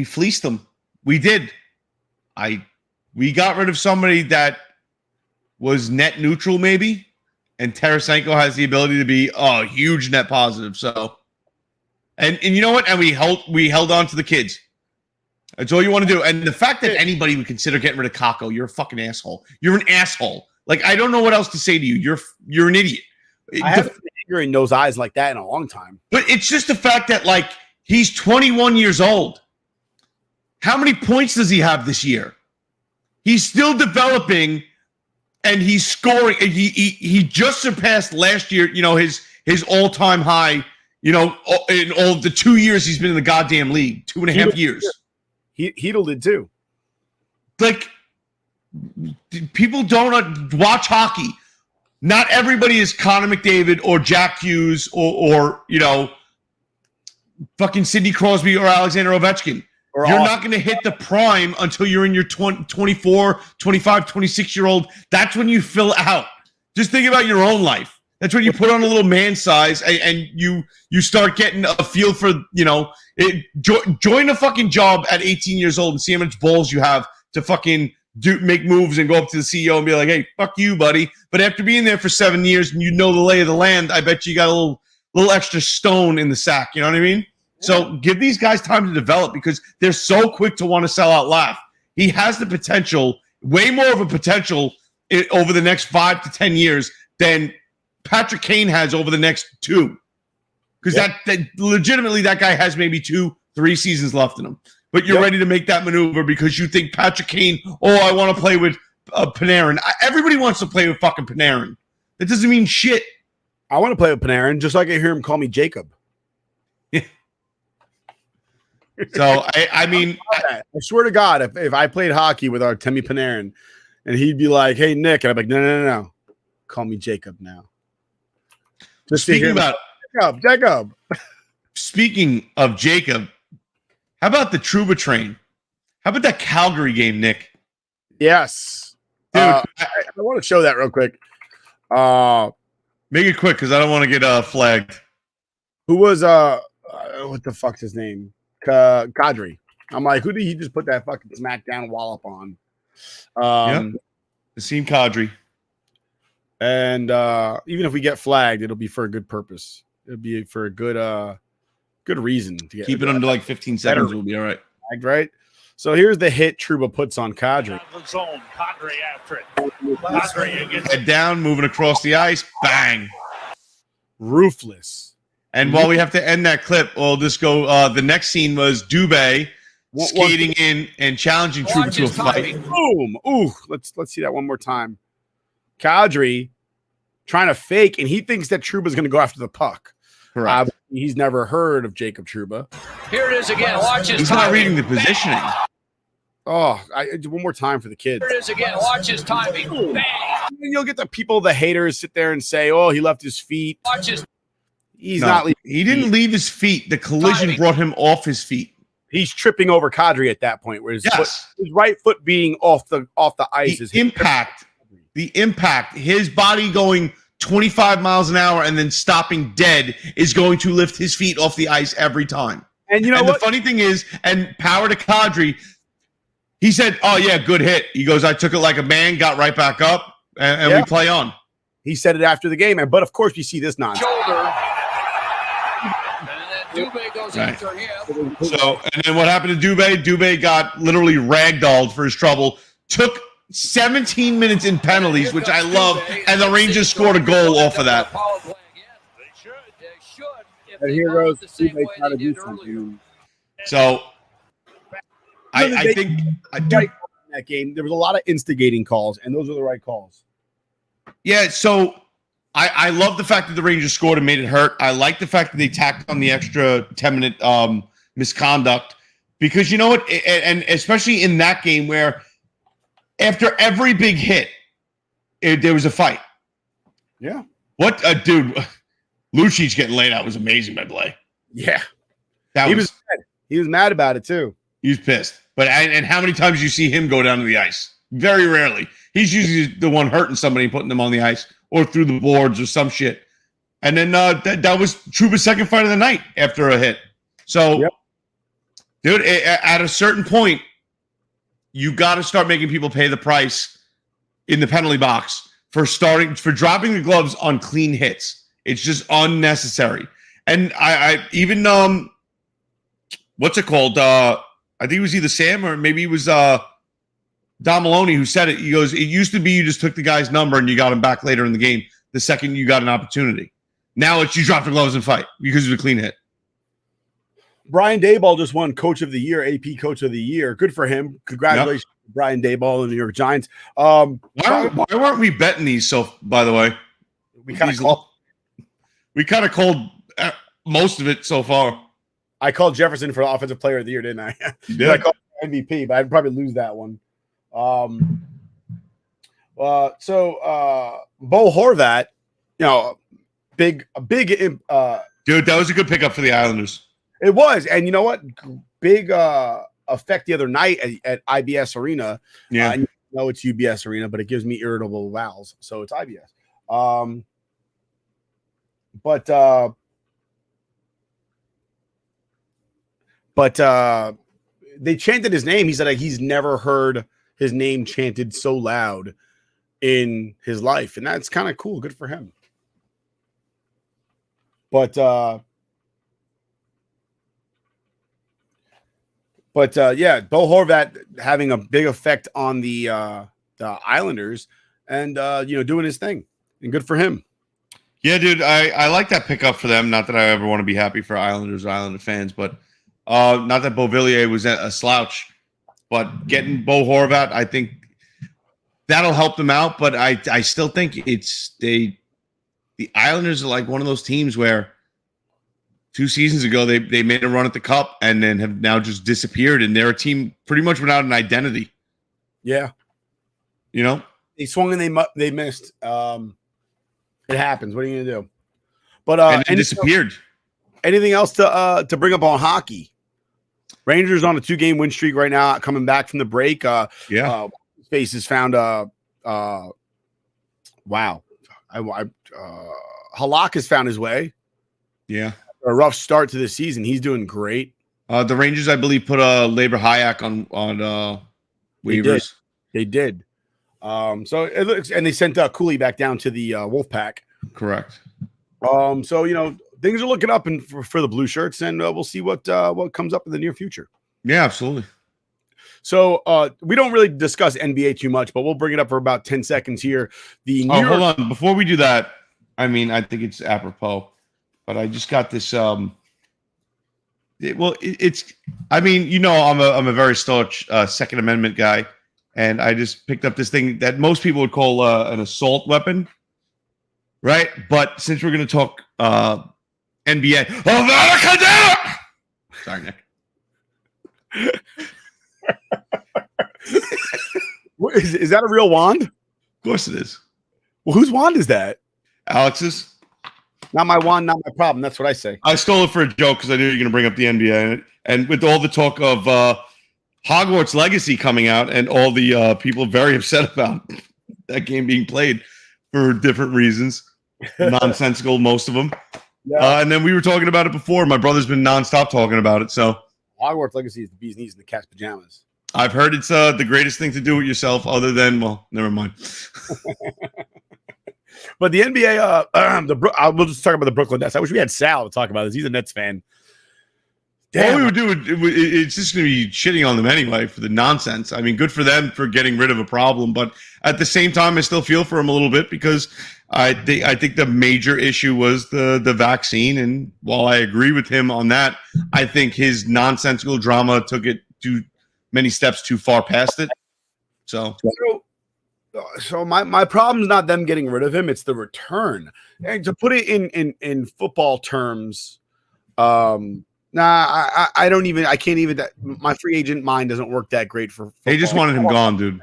fleeced them. We did. We got rid of somebody that was net neutral, maybe, and Tarasenko has the ability to be a huge net positive. So, and you know what? And we held on to the kids. That's all you want to do. And the fact that anybody would consider getting rid of Kakko, you're a fucking asshole. You're an asshole. Like, I don't know what else to say to you. You're an idiot. I haven't been angry in those eyes like that in a long time. But it's just the fact that, like, he's 21 years old. How many points does he have this year? He's still developing, and he's scoring. He just surpassed last year, his all-time high, in all of the 2 years he's been in the goddamn league, 2.5 years. Heedle did too. Like, people don't watch hockey. Not everybody is Connor McDavid or Jack Hughes or fucking Sidney Crosby or Alexander Ovechkin. You're not going to hit the prime until you're in your 24, 25, 26-year-old. That's when you fill out. Just think about your own life. That's when you put on a little man size and you start getting a feel for, join a fucking job at 18 years old and see how much balls you have to fucking make moves and go up to the CEO and be like, hey, fuck you, buddy. But after being there for 7 years and you know the lay of the land, I bet you got a little extra stone in the sack. You know what I mean? So give these guys time to develop because they're so quick to want to sell out laugh. He has the potential, way more of a potential over the next 5 to 10 years than Patrick Kane has over the next 2. Because that legitimately that guy has maybe 2-3 seasons left in him. But you're ready to make that maneuver because you think Patrick Kane, I want to play with Panarin. Everybody wants to play with fucking Panarin. That doesn't mean shit. I want to play with Panarin just like I hear him call me Jacob. So, I mean, I swear to God, if I played hockey with our Timmy Panarin and he'd be like, hey, Nick, and I'm like, no. Call me Jacob now. Just speaking about Jacob. Speaking of Jacob, how about the Trouba train? How about that Calgary game, Nick? Yes. Dude, I want to show that real quick. Make it quick because I don't want to get flagged. Who was, what the fuck's his name? Kadri. I'm like, who did he just put that fucking smackdown wallop on? Nassim Kadri. And even if we get flagged, it'll be for a good purpose. It'll be for a good reason to get keep it under like 15 seconds. We'll be all right. Right. So here's the hit Trouba puts on Kadri. Zone. Kadri after it. Kadri gets head down, moving across the ice. Bang. Ruthless. And while we have to end that clip, we'll just go. The next scene was Dubé skating in and challenging Trouba to a fight. Boom. Ooh, let's see that one more time. Kadri trying to fake, and he thinks that Trouba's going to go after the puck. Correct. He's never heard of Jacob Trouba. Here it is again. Watch his He's not reading the positioning. Oh, one more time for the kids. Here it is again. Watch his timing. Bang. And you'll get the people, the haters, sit there and say, "Oh, he left his feet." Watch his. He's not leaving. He didn't leave his feet. The collision brought him off his feet. He's tripping over Kadri at that point, where his right foot being off the ice is the impact, his body going 25 miles an hour and then stopping dead is going to lift his feet off the ice every time. And you know what? The funny thing is, and power to Kadri, he said, "Oh yeah, good hit." He goes, "I took it like a man, got right back up, and we play on." He said it after the game, but of course you see this nonsense. Shoulder. And then Dubé goes after him. So, and then what happened to Dubé? Dubé got literally ragdolled for his trouble. Took 17 minutes in penalties, which I love, and the Rangers scored a goal off of that. They should. And here goes Dubé trying to do something. So, I think I do. Right in that game, there was a lot of instigating calls, and those are the right calls. Yeah, so I love the fact that the Rangers scored and made it hurt. I like the fact that they tacked on the extra 10-minute misconduct, because you know what, and especially in that game where after every big hit, there was a fight. Yeah. What a dude. Lucic getting laid out was amazing by Blay. Yeah. He was mad. He was mad about it too. He was pissed. But and how many times you see him go down to the ice? Very rarely. He's usually the one hurting somebody and putting them on the ice or through the boards or some shit. And then that was Trouba's second fight of the night after a hit. So, dude, at a certain point, you got to start making people pay the price in the penalty box for dropping the gloves on clean hits. It's just unnecessary. And I even what's it called? I think it was either Sam or maybe it was Don Maloney who said it. He goes, "It used to be you just took the guy's number and you got him back later in the game the second you got an opportunity. Now it's you drop the gloves and fight because of a clean hit." Brian Daboll just won Coach of the Year, AP Coach of the Year. Good for him. Congratulations, Brian Daboll and the New York Giants. Why weren't we betting these? So, by the way, we kind of called most of it so far. I called Jefferson for Offensive Player of the Year, didn't I? Yeah. I called him MVP, but I'd probably lose that one. Bo Horvat, big. Dude, that was a good pickup for the Islanders. It was, and you know what? Big effect the other night at IBS Arena. Yeah, I know it's UBS Arena, but it gives me irritable bowels, so it's IBS. But they chanted his name. He said he's never heard his name chanted so loud in his life, and that's kind of cool. Good for him. But Bo Horvat having a big effect on the Islanders, and doing his thing, and good for him. Yeah, dude, I like that pickup for them. Not that I ever want to be happy for Islanders or Islander fans, but not that Beauvillier was a slouch, but getting Bo Horvat, I think that'll help them out. But I still think the Islanders are like one of those teams where 2 seasons ago they made a run at the Cup and then have now just disappeared, and they're a team pretty much without an identity. Yeah, they swung and they missed. It happens. What are you gonna do? But and disappeared. Anything else to bring up on hockey? Rangers on a 2-game win streak right now, coming back from the break. Space has found Halak has found his way. Yeah, a rough start to the season. He's doing great. The Rangers, I believe, put Labor Hayak on waivers. They did. So it looks, and they sent Cooley back down to the Wolfpack. Correct. Things are looking up for the blue shirts, and we'll see what comes up in the near future. Yeah, absolutely. So we don't really discuss NBA too much, but we'll bring it up for about 10 seconds here. Hold on. Before we do that, I think it's apropos, but I just got this. I'm a very staunch Second Amendment guy, and I just picked up this thing that most people would call an assault weapon, right? But since we're going to talk NBA, sorry, Nick. Is that a real wand? Of course it is. Well, whose wand is that? Alex's. Not my wand, not my problem. That's what I say. I stole it for a joke because I knew you were going to bring up the NBA. And with all the talk of Hogwarts Legacy coming out and all the people very upset about that game being played for different reasons, nonsensical, most of them. Yeah. And then we were talking about it before. My brother's been nonstop talking about it. So Hogwarts Legacy is the bee's knees and the cat's pajamas. I've heard it's the greatest thing to do with yourself other than, well, never mind. But the NBA, we'll just talk about the Brooklyn Nets. I wish we had Sal to talk about this. He's a Nets fan. Damn. All we would do, it's just going to be shitting on them anyway for the nonsense. I mean, good for them for getting rid of a problem. But at the same time, I still feel for him a little bit because I think the major issue was the vaccine. And while I agree with him on that, I think his nonsensical drama took it too many steps too far past it. So my problem is not them getting rid of him; it's the return. And to put it in football terms, I can't even. My free agent mind doesn't work that great for football. They just wanted him gone, dude.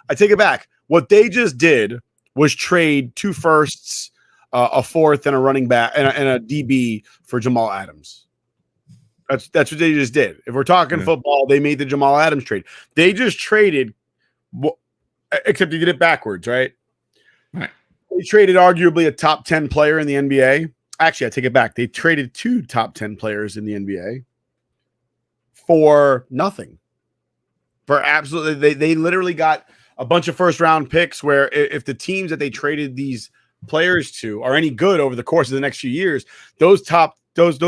I take it back. What they just did was trade 2 firsts, a fourth, and a running back and a DB for Jamal Adams. That's what they just did. If we're talking football, they made the Jamal Adams trade. They just traded. Except they did it backwards, right? Right. They traded arguably a top 10 player in the NBA. Actually, I take it back. They traded 2 top 10 players in the NBA for nothing. For absolutely, they literally got a bunch of first round picks where if the teams that they traded these players to are any good over the course of the next few years, those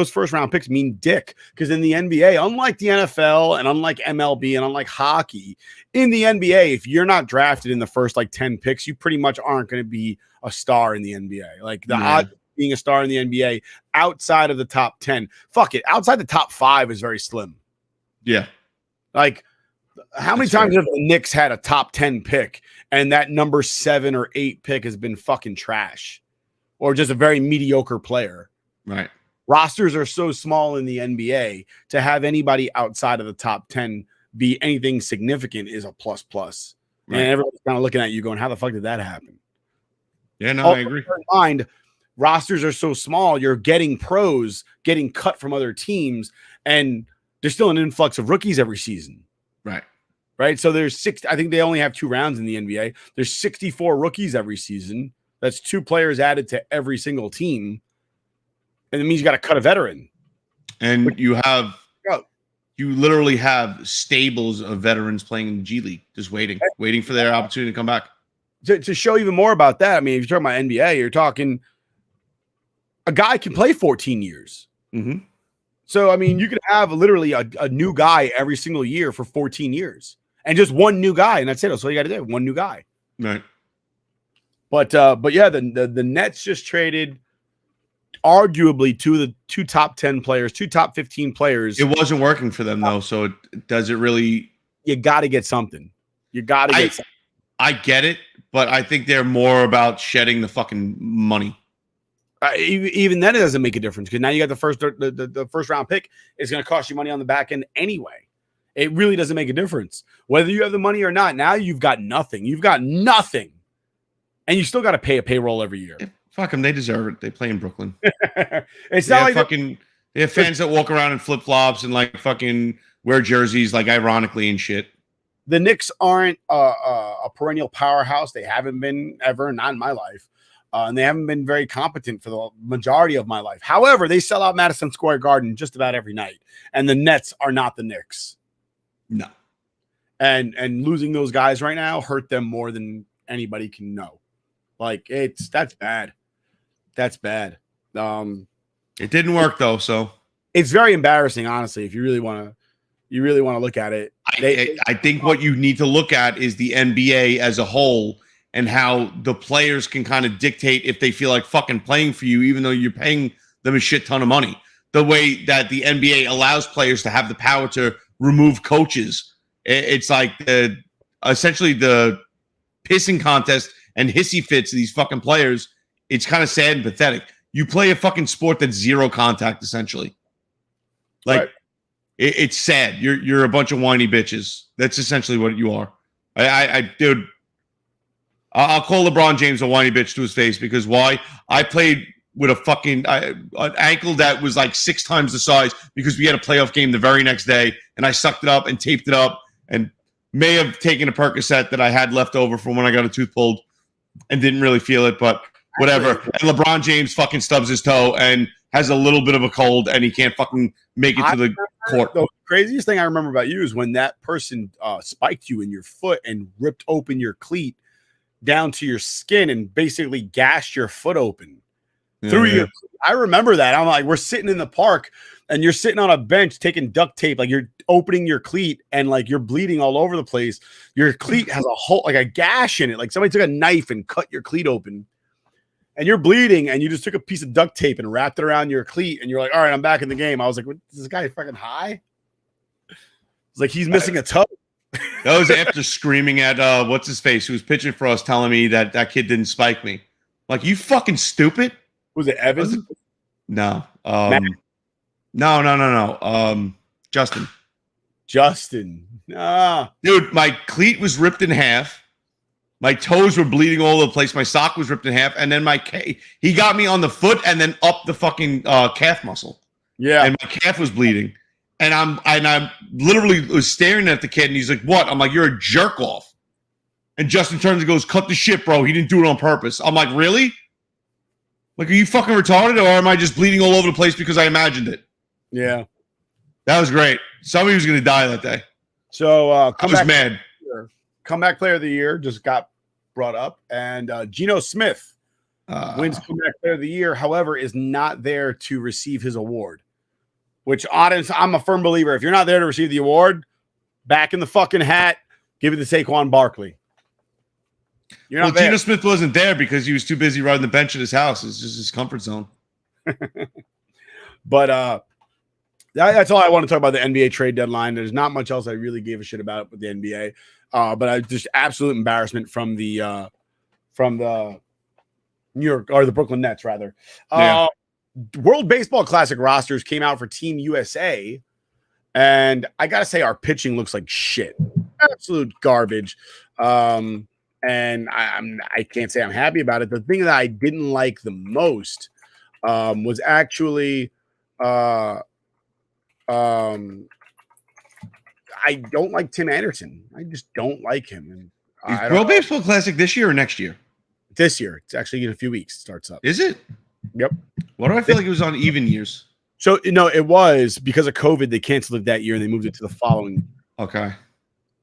first round picks mean dick. Because in the NBA, unlike the NFL and unlike MLB and unlike hockey, in the NBA, if you're not drafted in the first 10 picks, you pretty much aren't going to be a star in the NBA. Like the odds of being a star in the NBA outside of the top 10, fuck it, outside the top 5 is very slim. Yeah. Like how many times have the Knicks had a top 10 pick and that number 7 or 8 pick has been fucking trash or just a very mediocre player? Right. Rosters are so small in the NBA to have anybody outside of the top 10 be anything significant is a plus. Right. And everyone's kind of looking at you going, how the fuck did that happen? Yeah, no, I agree. Mind, rosters are so small, you're getting pros getting cut from other teams, and there's still an influx of rookies every season. Right. So there's I think they only have 2 rounds in the NBA. There's 64 rookies every season. That's 2 players added to every single team. And it means you got to cut a veteran. And you literally have stables of veterans playing in the G League, just waiting for their opportunity to come back. To show even more about that, I mean, if you're talking about NBA, you're talking a guy can play 14 years. Mm-hmm. So, I mean, you could have literally a new guy every single year for 14 years. And just one new guy, and that's it. That's all you got to do. One new guy. Right. But yeah, the Nets just traded arguably 2 top 10 players, 2 top 15 players. It wasn't working for them though. So does it really? You got to get something. You got to get something. I get it, but I think they're more about shedding the fucking money. Even then, it doesn't make a difference because now you got the first round pick. It's going to cost you money on the back end anyway. It really doesn't make a difference whether you have the money or not. Now you've got nothing. You've got nothing, and you still got to pay a payroll every year. Fuck them. They deserve it. They play in Brooklyn. It's not like they have fans that walk around in flip flops and fucking wear jerseys ironically and shit. The Knicks aren't a perennial powerhouse. They haven't been ever, not in my life. And they haven't been very competent for the majority of my life. However, they sell out Madison Square Garden just about every night. And the Nets are not the Knicks. No. And losing those guys right now hurt them more than anybody can know. That's bad. That's bad. It didn't work though, so it's very embarrassing, honestly, if you really want to look at it. I think what you need to look at is the NBA as a whole and how the players can kind of dictate if they feel like fucking playing for you, even though you're paying them a shit ton of money. The way that the NBA allows players to have the power to remove coaches. It's like essentially the pissing contest and hissy fits of these fucking players, it's kind of sad and pathetic. You play a fucking sport that's zero contact, essentially. Like, Right. it's sad. You're a bunch of whiny bitches. That's essentially what you are. Dude, I'll call LeBron James a whiny bitch to his face because why? I played with a fucking an ankle that was like 6 times the size because we had a playoff game the very next day, and I sucked it up and taped it up and may have taken a Percocet that I had left over from when I got a tooth pulled and didn't really feel it, but whatever. And LeBron James fucking stubs his toe and has a little bit of a cold, and he can't fucking make it to the court. The craziest thing I remember about you is when that person spiked you in your foot and ripped open your cleat down to your skin and basically gashed your foot open through your. I remember that. I'm like, we're sitting in the park, and you're sitting on a bench taking duct tape, like you're opening your cleat, and like you're bleeding all over the place. Your cleat has a hole, like a gash in it, like somebody took a knife and cut your cleat open. And you're bleeding, and you just took a piece of duct tape and wrapped it around your cleat, and you're like, all right, I'm back in the game. I was like, what, is this guy fucking high? It's like he's missing a toe. That was after screaming at what's his face, who was pitching for us, telling me that kid didn't spike me. Like, you fucking stupid. Was it Evan? No. No. Justin. Dude, my cleat was ripped in half. My toes were bleeding all over the place. My sock was ripped in half, and then he got me on the foot and then up the fucking calf muscle. Yeah, and my calf was bleeding, and I'm literally was staring at the kid, and he's like, "What?" I'm like, "You're a jerk off." And Justin turns and goes, "Cut the shit, bro. He didn't do it on purpose." I'm like, "Really? Like, are you fucking retarded, or am I just bleeding all over the place because I imagined it?" Yeah, that was great. Somebody was gonna die that day. So I was mad. Comeback Player of the Year just got brought up, and Geno Smith wins Comeback Player of the Year. However, is not there to receive his award. Which, honest, I'm a firm believer. If you're not there to receive the award, back in the fucking hat, give it to Saquon Barkley. You're not there. Geno Smith wasn't there because he was too busy riding the bench at his house. It's just his comfort zone. But that's all I want to talk about the NBA trade deadline. There's not much else I really gave a shit about with the NBA. But I just absolute embarrassment from the New York or the Brooklyn Nets rather. World Baseball Classic rosters came out for Team USA, and I gotta say our pitching looks like shit, absolute garbage. And I can't say I'm happy about it. The thing that I didn't like the most was actually I don't like Tim Anderson. I just don't like him. And Is World Baseball Classic this year or next year? This year. It's actually in a few weeks. It starts up. Is it? Yep. Why do I feel like it was on even years? So, it was because of COVID. They canceled it that year and they moved it to the following. Okay.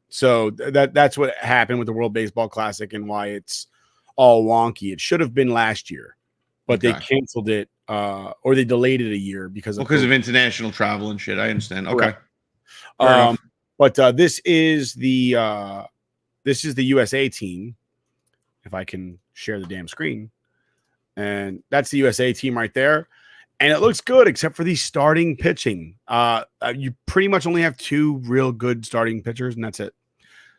So that's what happened with the World Baseball Classic and why it's all wonky. It should have been last year, but they canceled it or they delayed it a year because of international travel and shit. I understand. Okay. But this is the USA team. If I can share the damn screen, and that's the USA team right there, and it looks good except for the starting pitching. You pretty much only have 2 real good starting pitchers, and that's it.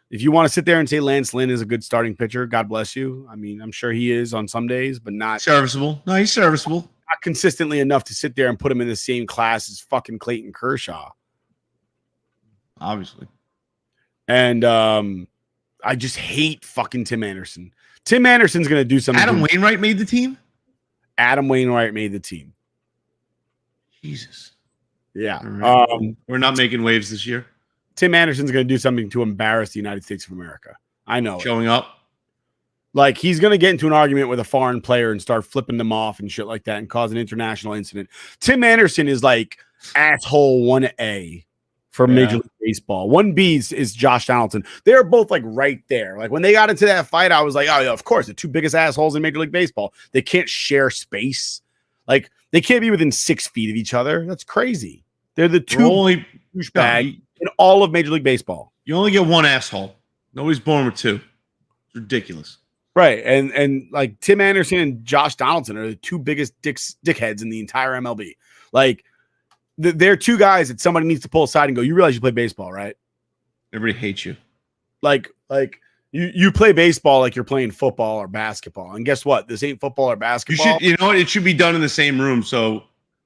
If you want to sit there and say Lance Lynn is a good starting pitcher, God bless you. I mean, I'm sure he is on some days, but not serviceable. No, he's serviceable. Not consistently enough to sit there and put him in the same class as fucking Clayton Kershaw. Obviously. And I just hate fucking Tim Anderson. Tim Anderson's going to do something. Adam Wainwright made the team? Adam Wainwright made the team. Jesus. Yeah. Right. We're not making waves this year. Tim Anderson's going to do something to embarrass the United States of America. I know. Showing up. Like, he's going to get into an argument with a foreign player and start flipping them off and shit like that and cause an international incident. Tim Anderson is like asshole 1A for Major League Baseball. 1B is Josh Donaldson. They're both like right there. Like, when they got into that fight, I was like, oh, yeah, of course, the 2 biggest assholes in Major League Baseball. They can't share space. Like, they can't be within 6 feet of each other. That's crazy. They're the 2 douchebag in all of Major League Baseball. You only get 1 asshole. Nobody's born with 2. It's ridiculous. Right. And like Tim Anderson and Josh Donaldson are the 2 biggest dickheads in the entire MLB. Like, they're 2 guys that somebody needs to pull aside and go, you realize you play baseball, right? Everybody hates you. Like you play baseball like you're playing football or basketball. And guess what? This ain't football or basketball. You know what? It should be done in the same room. So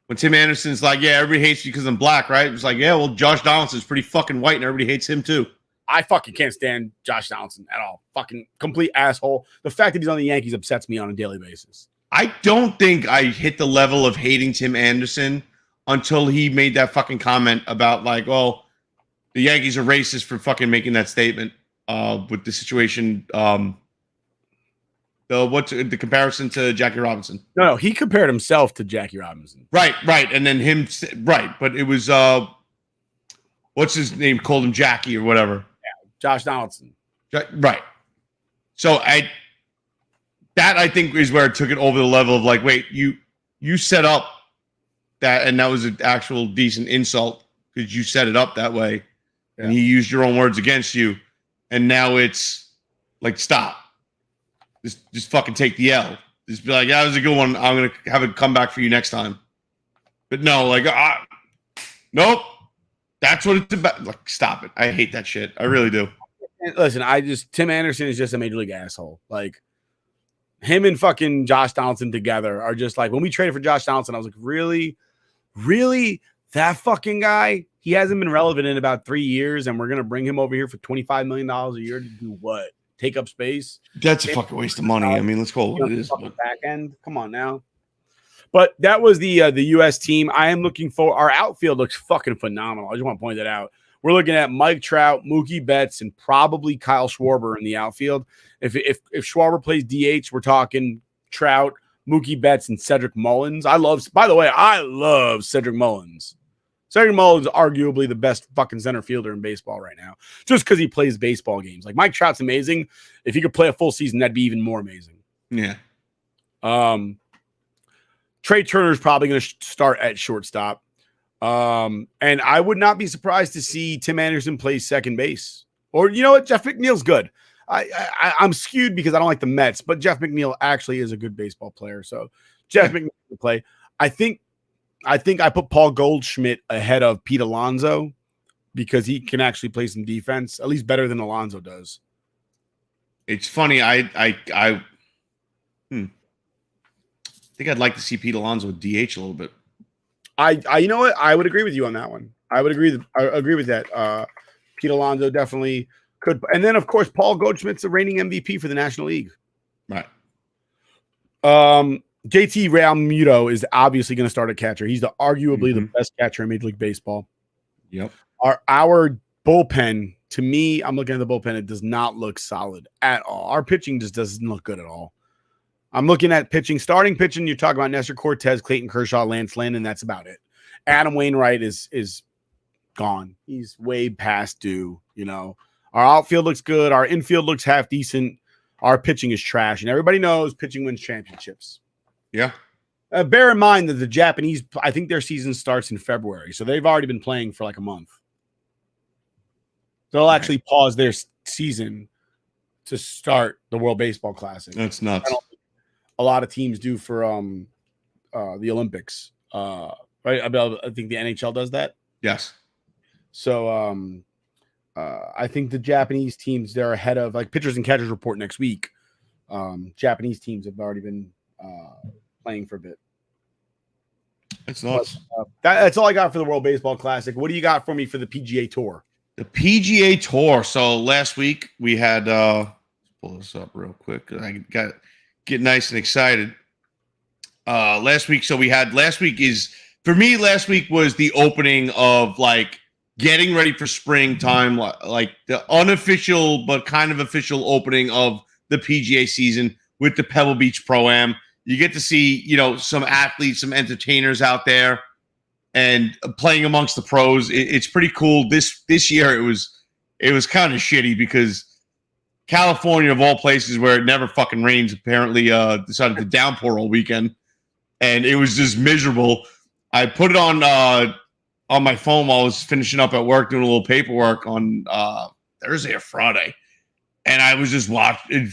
when Tim Anderson's like, yeah, everybody hates you because I'm black, right? It's like, yeah, well, Josh Donaldson's pretty fucking white and everybody hates him too. I fucking can't stand Josh Donaldson at all. Fucking complete asshole. The fact that he's on the Yankees upsets me on a daily basis. I don't think I hit the level of hating Tim Anderson until he made that fucking comment about like, oh, the Yankees are racist for fucking making that statement with the situation. The comparison to Jackie Robinson. No, he compared himself to Jackie Robinson. Right. And then him, right. But it was, what's his name? Called him Jackie or whatever. Yeah, Josh Donaldson. Right. So I think is where it took it over the level of like, wait, you set up that, and that was an actual decent insult because you set it up that way, and he used your own words against you, and now it's like, stop, just fucking take the L. Just be like, that was a good one. I'm gonna have it come back for you next time. But no, like, nope, that's what it's about. Like, stop it. I hate that shit. I really do. Listen, Tim Anderson is just a major league asshole. Like, him and fucking Josh Donaldson together are just like, when we traded for Josh Donaldson, I was like, really? That fucking guy? He hasn't been relevant in about 3 years, and we're going to bring him over here for $25 million a year to do what? Take up space? That's a fucking waste of money. I mean, let's call it what it is. Back end? Come on now. But that was the U.S. team. I am looking for – our outfield looks fucking phenomenal. I just want to point that out. We're looking at Mike Trout, Mookie Betts, and probably Kyle Schwarber in the outfield. If Schwarber plays DH, we're talking Trout, Mookie Betts, and Cedric Mullins. I love Cedric Mullins. Cedric Mullins is arguably the best fucking center fielder in baseball right now, just because he plays baseball games. Like, Mike Trout's amazing. If he could play a full season, that'd be even more amazing. Yeah. Trey Turner's probably going to start at shortstop. And I would not be surprised to see Tim Anderson play second base. Or, you know what? Jeff McNeil's good. I'm skewed because I don't like the Mets, but Jeff McNeil actually is a good baseball player. So Jeff McNeil will play. I think I put Paul Goldschmidt ahead of Pete Alonso because he can actually play some defense, at least better than Alonso does. It's funny. I think I'd like to see Pete Alonso with DH a little bit. You know what? I would agree with you on that one. I agree with that. Pete Alonso definitely could. And then, of course, Paul Goldschmidt's the reigning MVP for the National League. Right. JT Realmuto is obviously going to start at catcher. He's arguably the best catcher in Major League Baseball. Yep. Our bullpen, to me, I'm looking at the bullpen. It does not look solid at all. Our pitching just doesn't look good at all. I'm looking at pitching. Starting pitching, you're talking about Nestor Cortez, Clayton Kershaw, Lance Lynn, and that's about it. Adam Wainwright is gone. He's way past due. You know, our outfield looks good. Our infield looks half decent. Our pitching is trash, and everybody knows pitching wins championships. Yeah. Bear in mind that the Japanese, I think their season starts in February, so they've already been playing for like a month. They'll actually pause their season to start the World Baseball Classic. That's nuts. A lot of teams do for the Olympics, right? I think the NHL does that. Yes. So I think the Japanese teams, they're ahead of, like, pitchers and catchers report next week. Japanese teams have already been playing for a bit. That's nuts. But, that's all I got for the World Baseball Classic. What do you got for me for the PGA Tour? The PGA Tour. So last week we had let's pull this up real quick. I got get nice and excited. Last week was the opening of, like, getting ready for springtime, like the unofficial but kind of official opening of the PGA season with the Pebble Beach Pro-Am. You get to see, you know, some athletes, some entertainers out there and playing amongst the pros. It's pretty cool. This year it was kind of shitty because California, of all places where it never fucking rains, apparently decided to downpour all weekend, and it was just miserable. I put it on my phone while I was finishing up at work doing a little paperwork on Thursday or Friday, and I was just watching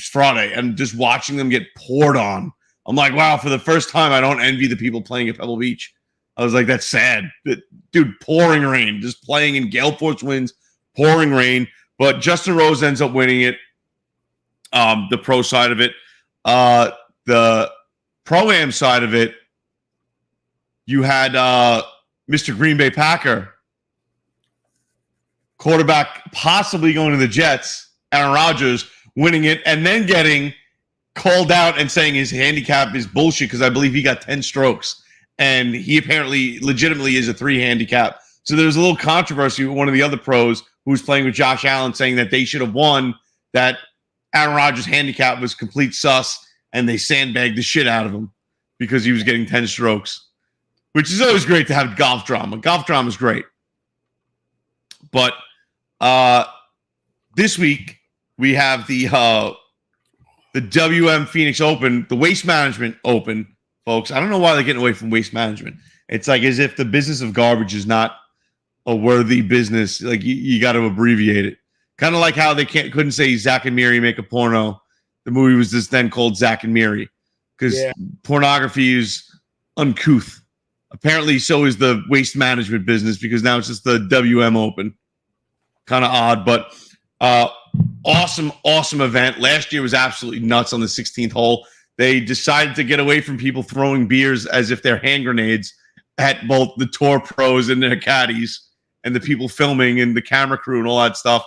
them get poured on. I'm like, wow, for the first time, I don't envy the people playing at Pebble Beach. I was like, that's sad. Dude, pouring rain, just playing in gale force winds, pouring rain, But Justin Rose ends up winning it. The pro side of it. The Pro-Am side of it, you had Mr. Green Bay Packer, quarterback possibly going to the Jets, Aaron Rodgers, winning it, and then getting called out and saying his handicap is bullshit because I believe he got 10 strokes. And he apparently legitimately is a 3 handicap. So there's a little controversy with one of the other pros who was playing with Josh Allen saying that they should have won, that Aaron Rodgers' handicap was complete sus, and they sandbagged the shit out of him because he was getting 10 strokes, which is always great to have golf drama. Golf drama is great. But this week we have the WM Phoenix Open, the Waste Management Open, folks. I don't know why they're getting away from waste management. It's like as if the business of garbage is not a worthy business. Like you got to abbreviate it. Kind of like how they couldn't say Zach and Miri make a porno. The movie was just then called Zach and Miri because pornography is uncouth. Apparently, so is the waste management business because now it's just the WM Open. Kind of odd, but awesome event. Last year was absolutely nuts on the 16th hole. They decided to get away from people throwing beers as if they're hand grenades at both the tour pros and their caddies and the people filming and the camera crew and all that stuff.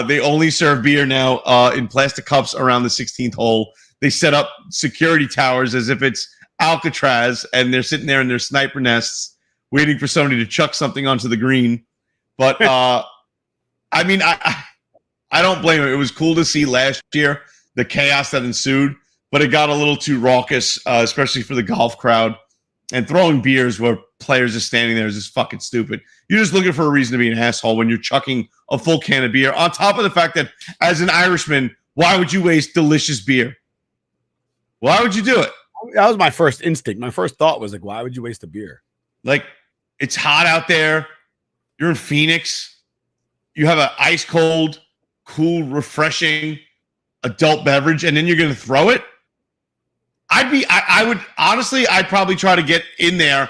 They only serve beer now in plastic cups around the 16th hole. They set up security towers as if it's Alcatraz, and they're sitting there in their sniper nests waiting for somebody to chuck something onto the green. But, I mean, I don't blame it. It was cool to see last year the chaos that ensued, but it got a little too raucous, especially for the golf crowd. And throwing beers where players are standing there is just fucking stupid. You're just looking for a reason to be an asshole when you're chucking a full can of beer. On top of the fact that, as an Irishman, why would you waste delicious beer? Why would you do it? That was my first instinct. My first thought was like, why would you waste a beer? Like, it's hot out there. You're in Phoenix. You have an ice cold, cool, refreshing adult beverage, and then you're going to throw it? I would honestly, I'd probably try to get in there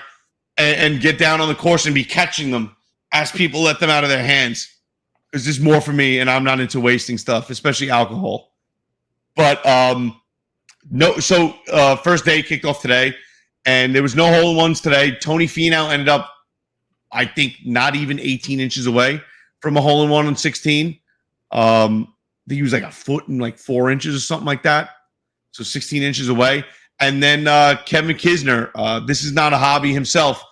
and get down on the course and be catching them as people let them out of their hands. Because there's more for me, and I'm not into wasting stuff, especially alcohol. But first day kicked off today, and there was no hole-in-ones today. Tony Finau ended up, I think, not even 18 inches away from a hole-in-one on 16. I think he was like a foot and like 4 inches or something like that. So 16 inches away. And then Kevin Kisner, this is not a hobby himself,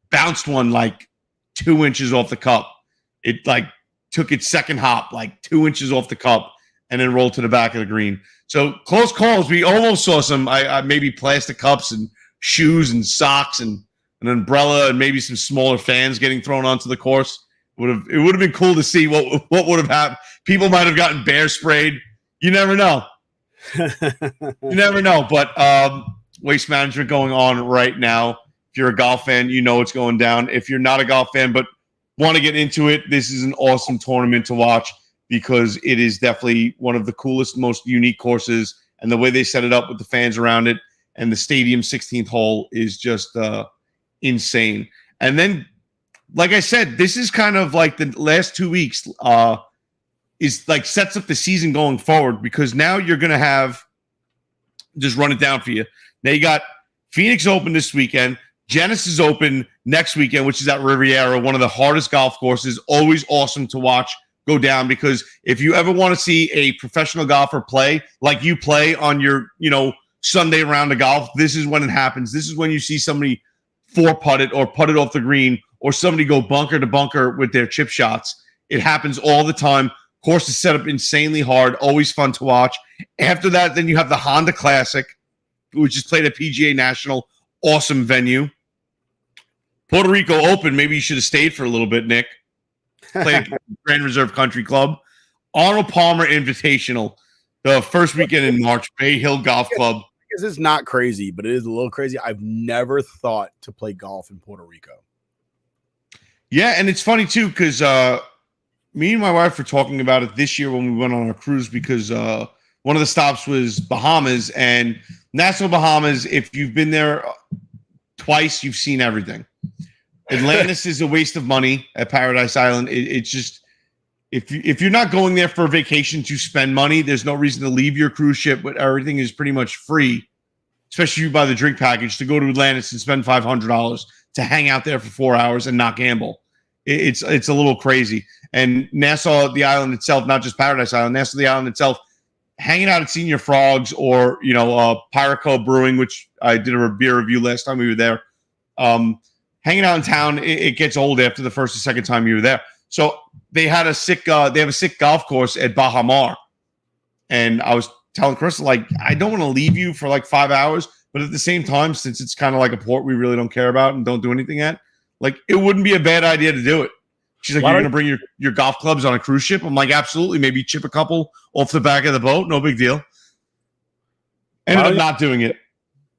bounced one like 2 inches off the cup. It like took its second hop, like 2 inches off the cup, and then rolled to the back of the green. So close calls. We almost saw some maybe plastic cups and shoes and socks and an umbrella and maybe some smaller fans getting thrown onto the course. It would have been cool to see what would have happened. People might have gotten bear sprayed. You never know. You never know. But waste management going on right now. If you're a golf fan, you know what's going down. If you're not a golf fan but want to get into it, this is an awesome tournament to watch because it is definitely one of the coolest, most unique courses. And the way they set it up with the fans around it and the stadium 16th hole is just insane. And then, like I said, this is kind of like the last 2 weeks is like sets up the season going forward because now you're going to have, just run it down for you. Now you got Phoenix Open this weekend, Genesis Open next weekend, which is at Riviera, one of the hardest golf courses. Always awesome to watch go down because if you ever want to see a professional golfer play like you play on your, Sunday round of golf, this is when it happens. This is when you see somebody four-putted or putted off the green or somebody go bunker to bunker with their chip shots. It happens all the time. Course is set up insanely hard, always fun to watch. After that, then you have the Honda Classic, which is played at PGA National, awesome venue. Puerto Rico Open, maybe you should have stayed for a little bit, Nick. Played at Grand Reserve Country Club. Arnold Palmer Invitational, the first weekend in March, Bay Hill Golf Club. This is not crazy, but it is a little crazy. I've never thought to play golf in Puerto Rico. Yeah, and it's funny, too, because me and my wife were talking about it this year when we went on our cruise because one of the stops was Bahamas, and Nassau, Bahamas, if you've been there twice, you've seen everything. Atlantis is a waste of money at Paradise Island. It's if you're not going there for a vacation to spend money, there's no reason to leave your cruise ship, but everything is pretty much free, especially if you buy the drink package, to go to Atlantis and spend $500 to hang out there for 4 hours and not gamble. It's a little crazy. And Nassau, the island itself, not just Paradise Island, Nassau, the island itself, hanging out at Senior Frogs or, Pirate Cove Brewing, which I did a beer review last time we were there. Hanging out in town, it gets old after the first or second time you were there. So they have a sick golf course at Baha Mar. And I was telling Chris, like, I don't want to leave you for like 5 hours, but at the same time, since it's kind of like a port we really don't care about and don't do anything at, like, it wouldn't be a bad idea to do it. She's like, you're going to bring your golf clubs on a cruise ship? I'm like, absolutely. Maybe chip a couple off the back of the boat. No big deal. Ended up not doing it.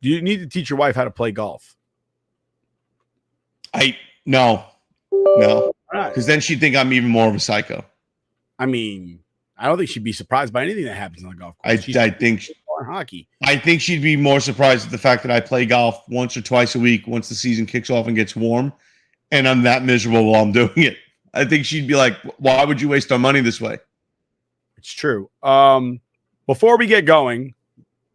Do you need to teach your wife how to play golf? No. Because then she'd think I'm even more of a psycho. I mean, I don't think she'd be surprised by anything that happens on the golf course. I think hockey. I think she'd be more surprised at the fact that I play golf once or twice a week once the season kicks off and gets warm, and I'm that miserable while I'm doing it. I think she'd be like, why would you waste our money this way? It's true. Before we get going,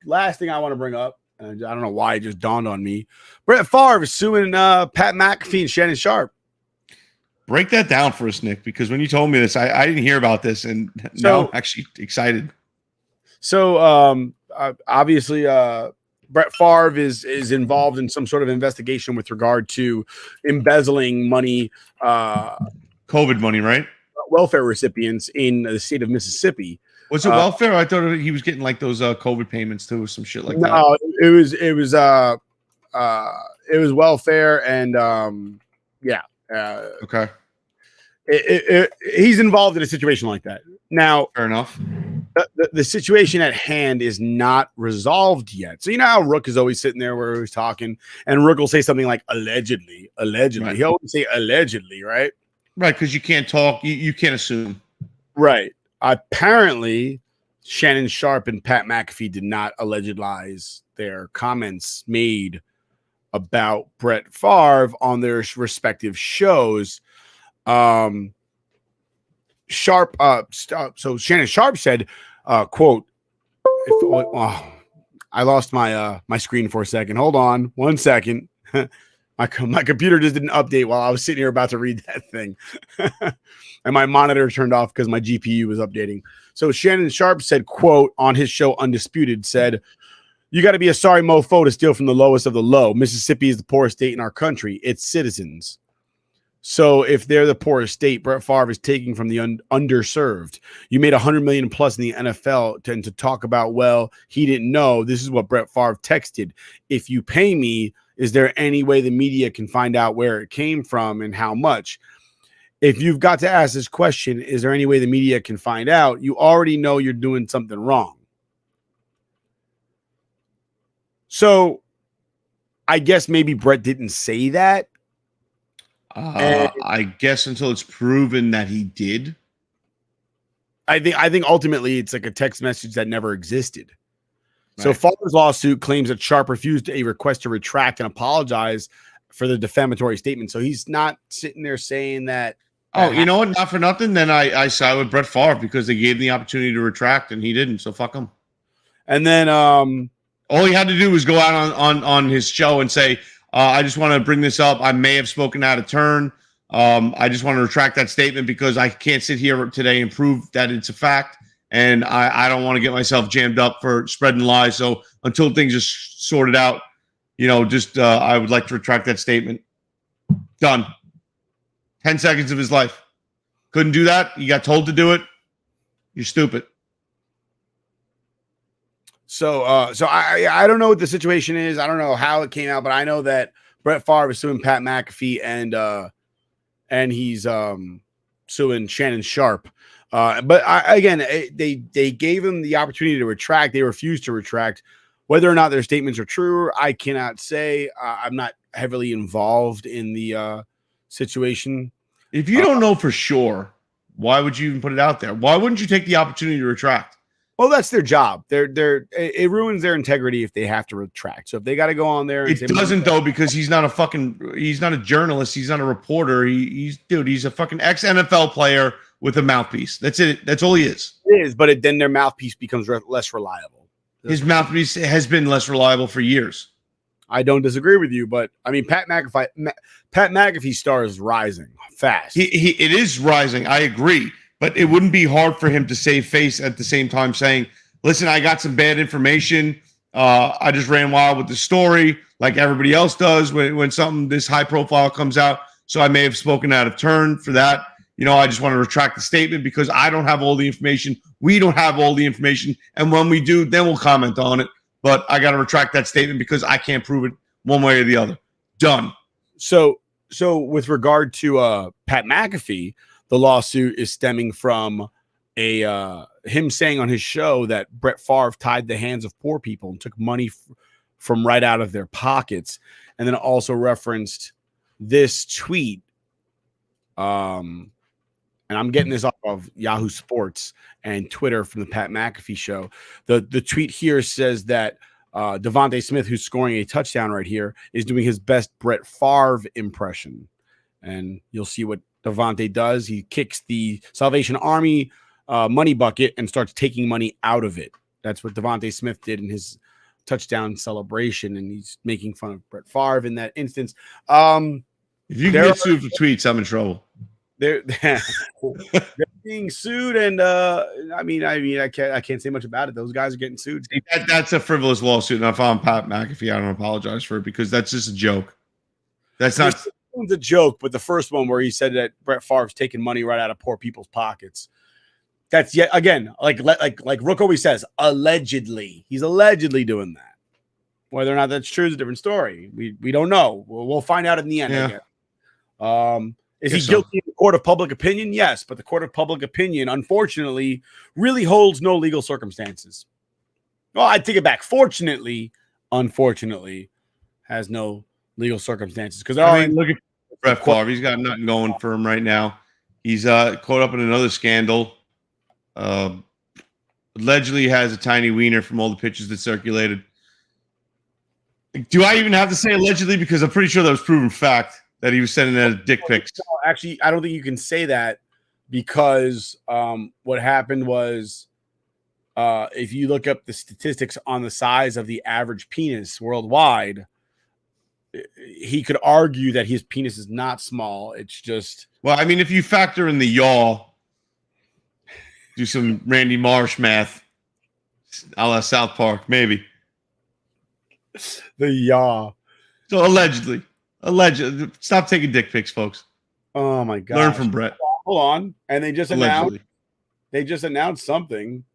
last thing I want to bring up, and I don't know why it just dawned on me, Brett Favre is suing Pat McAfee and Shannon Sharp. Break that down for us, Nick, because when you told me this, I didn't hear about this, and now I'm actually excited. So obviously Brett Favre is involved in some sort of investigation with regard to embezzling money, COVID money, right? Welfare recipients in the state of Mississippi. Was it welfare? I thought he was getting like those COVID payments too, or some shit like that. No, it was welfare, and okay. He's involved in a situation like that. Now, fair enough. The situation at hand is not resolved yet. So you know how Rook is always sitting there where he's talking, and Rook will say something like allegedly. Right. He'll always say allegedly, right? Right, because you can't talk. You can't assume. Right. Apparently, Shannon Sharp and Pat McAfee did not allegedize their comments made about Brett Favre on their respective shows. So Shannon Sharp said, quote, I lost my screen for a second. Hold on 1 second. My computer just didn't update while I was sitting here about to read that thing. And my monitor turned off because my GPU was updating. So Shannon Sharp said, quote, on his show Undisputed, said, you got to be a sorry mofo to steal from the lowest of the low. Mississippi is the poorest state in our country. Its citizens. So if they're the poorest state, Brett Favre is taking from the underserved. You made $100 million plus in the NFL to talk about, well, he didn't know. This is what Brett Favre texted. If you pay me, is there any way the media can find out where it came from and how much? If you've got to ask this question, is there any way the media can find out? You already know you're doing something wrong. So I guess maybe Brett didn't say that. I guess until it's proven that he did. I think ultimately it's like a text message that never existed. Right. So Favre's lawsuit claims that Sharp refused a request to retract and apologize for the defamatory statement. So he's not sitting there saying that. Oh, you know what? Not for nothing. Then I side with Brett Favre because they gave him the opportunity to retract and he didn't. So fuck him. And then all he had to do was go out on his show and say, I just want to bring this up. I may have spoken out of turn. I just want to retract that statement because I can't sit here today and prove that it's a fact. And I don't want to get myself jammed up for spreading lies. So until things are sorted out, I would like to retract that statement. Done. 10 seconds of his life. Couldn't do that. You got told to do it. You're stupid. So I don't know what the situation is. I don't know how it came out, but I know that Brett Favre is suing Pat McAfee and he's suing Shannon Sharp. But they gave him the opportunity to retract. They refused to retract. Whether or not their statements are true, I cannot say. I'm not heavily involved in the situation. If you don't know for sure, why would you even put it out there? Why wouldn't you take the opportunity to retract? Well, that's their job. It ruins their integrity if they have to retract. So if they got to go on there, it doesn't though, because he's not a journalist. He's not a reporter. He's a fucking ex-NFL player with a mouthpiece. That's it. That's all he is. It is, but then their mouthpiece becomes less reliable. His mouthpiece has been less reliable for years. I don't disagree with you, but I mean, Pat McAfee's star is rising fast. It is rising. I agree, but it wouldn't be hard for him to save face at the same time saying, listen, I got some bad information. I just ran wild with the story like everybody else does when something this high profile comes out. So I may have spoken out of turn for that. I just want to retract the statement because I don't have all the information. We don't have all the information. And when we do, then we'll comment on it. But I got to retract that statement because I can't prove it one way or the other. Done. So with regard to Pat McAfee, the lawsuit is stemming from him saying on his show that Brett Favre tied the hands of poor people and took money from right out of their pockets, and then also referenced this tweet. And I'm getting this off of Yahoo Sports and Twitter from the Pat McAfee show. The tweet here says that Devontae Smith, who's scoring a touchdown right here, is doing his best Brett Favre impression. And you'll see what Devontae does. He kicks the Salvation Army money bucket and starts taking money out of it. That's what Devontae Smith did in his touchdown celebration, and he's making fun of Brett Favre in that instance. If you can get sued for tweets, I'm in trouble. They're being sued, and I can't say much about it. Those guys are getting sued. That's a frivolous lawsuit, and if I'm Pat McAfee, I don't apologize for it because that's just a joke. That's not a joke, but the first one where he said that Brett Favre's taking money right out of poor people's pockets. That's yet again, like Rook always says, allegedly. He's allegedly doing that. Whether or not that's true is a different story. We don't know. We'll find out in the end. Yeah. I guess. Is he guilty in the court of public opinion? Yes, but the court of public opinion, unfortunately, really holds no legal circumstances. Well, I take it back. Fortunately, unfortunately, has no legal circumstances. Because look at Brett Favre. He's got nothing going for him right now. He's caught up in another scandal. Allegedly has a tiny wiener from all the pictures that circulated. Do I even have to say allegedly? Because I'm pretty sure that was proven fact that he was sending out dick pics. No, actually, I don't think you can say that because what happened was if you look up the statistics on the size of the average penis worldwide, he could argue that his penis is not small. It's just... Well, I mean, if you factor in the yaw, do some Randy Marsh math, a la South Park, maybe. The yaw. So allegedly. Stop taking dick pics, folks. Oh my God! Learn from Brett. Hold on, and they just announced something.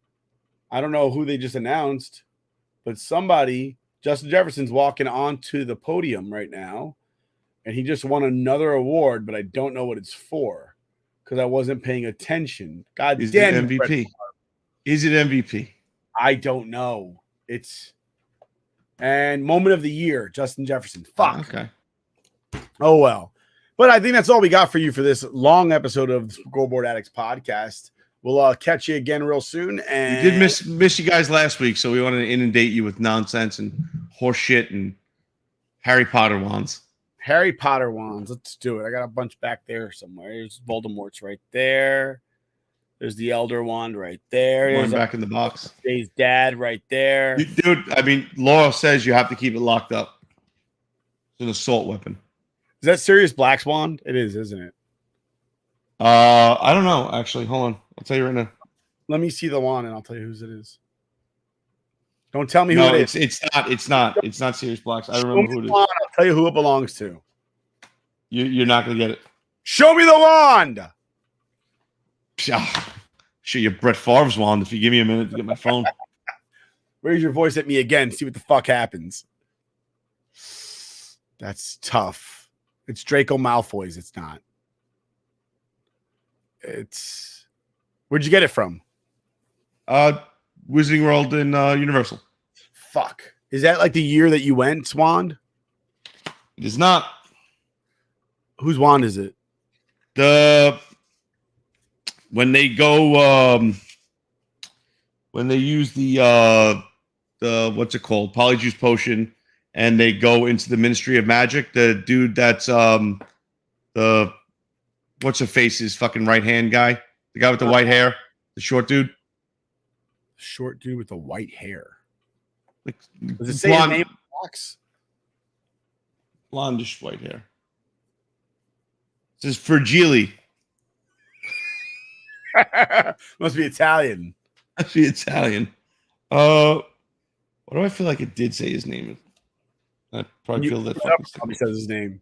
I don't know who they just announced, but somebody, Justin Jefferson's walking onto the podium right now, and he just won another award, but I don't know what it's for because I wasn't paying attention. God damn it, MVP. Is it MVP? I don't know. And moment of the year, Justin Jefferson. Fuck. Okay. Oh, well. But I think that's all we got for you for this long episode of the Scoreboard Addicts podcast. We'll catch you again real soon. And we did miss you guys last week, so we wanted to inundate you with nonsense and horse shit and Harry Potter wands. Harry Potter wands. Let's do it. I got a bunch back there somewhere. There's Voldemort's right there. There's the Elder Wand right there. One back in the box. Dave's dad right there. Dude, I mean, Laura says you have to keep it locked up. It's an assault weapon. Is that Sirius Black's wand? It is, isn't it? I don't know, actually. Hold on. I'll tell you right now. Let me see the wand, and I'll tell you whose it is. Don't tell me who it is. It's not Sirius Black's. I remember who it is. I'll tell you who it belongs to. You're not going to get it. Show me the wand! Show you Brett Favre's wand if you give me a minute to get my phone. Raise your voice at me again. See what the fuck happens. That's tough. It's Draco Malfoy's. It's not. Where'd you get it from? Wizarding World in Universal. Fuck. Is that like the year that you went, Wand? It is not. Whose wand is it? When they go when they use the what's it called? Polyjuice potion, and they go into the Ministry of Magic, the dude that's the what's her face's fucking right hand guy. The guy with the white hair, the short dude. Short dude with the white hair. Like Does it say his name in the box? Blondish white hair. It says Virgili. Must be Italian. Actually Italian. What do I feel like it did say his name? I probably feel that Probably says his name.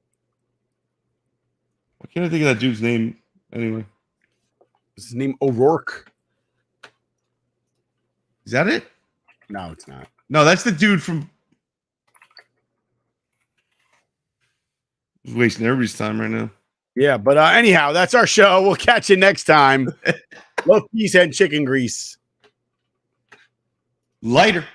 Why can't I think of that dude's name anyway? Is his name O'Rourke? Is that it? No, it's not. No, that's the dude from. He's wasting everybody's time right now. Yeah, but anyhow, that's our show. We'll catch you next time. Love, peace, and chicken grease. Lighter.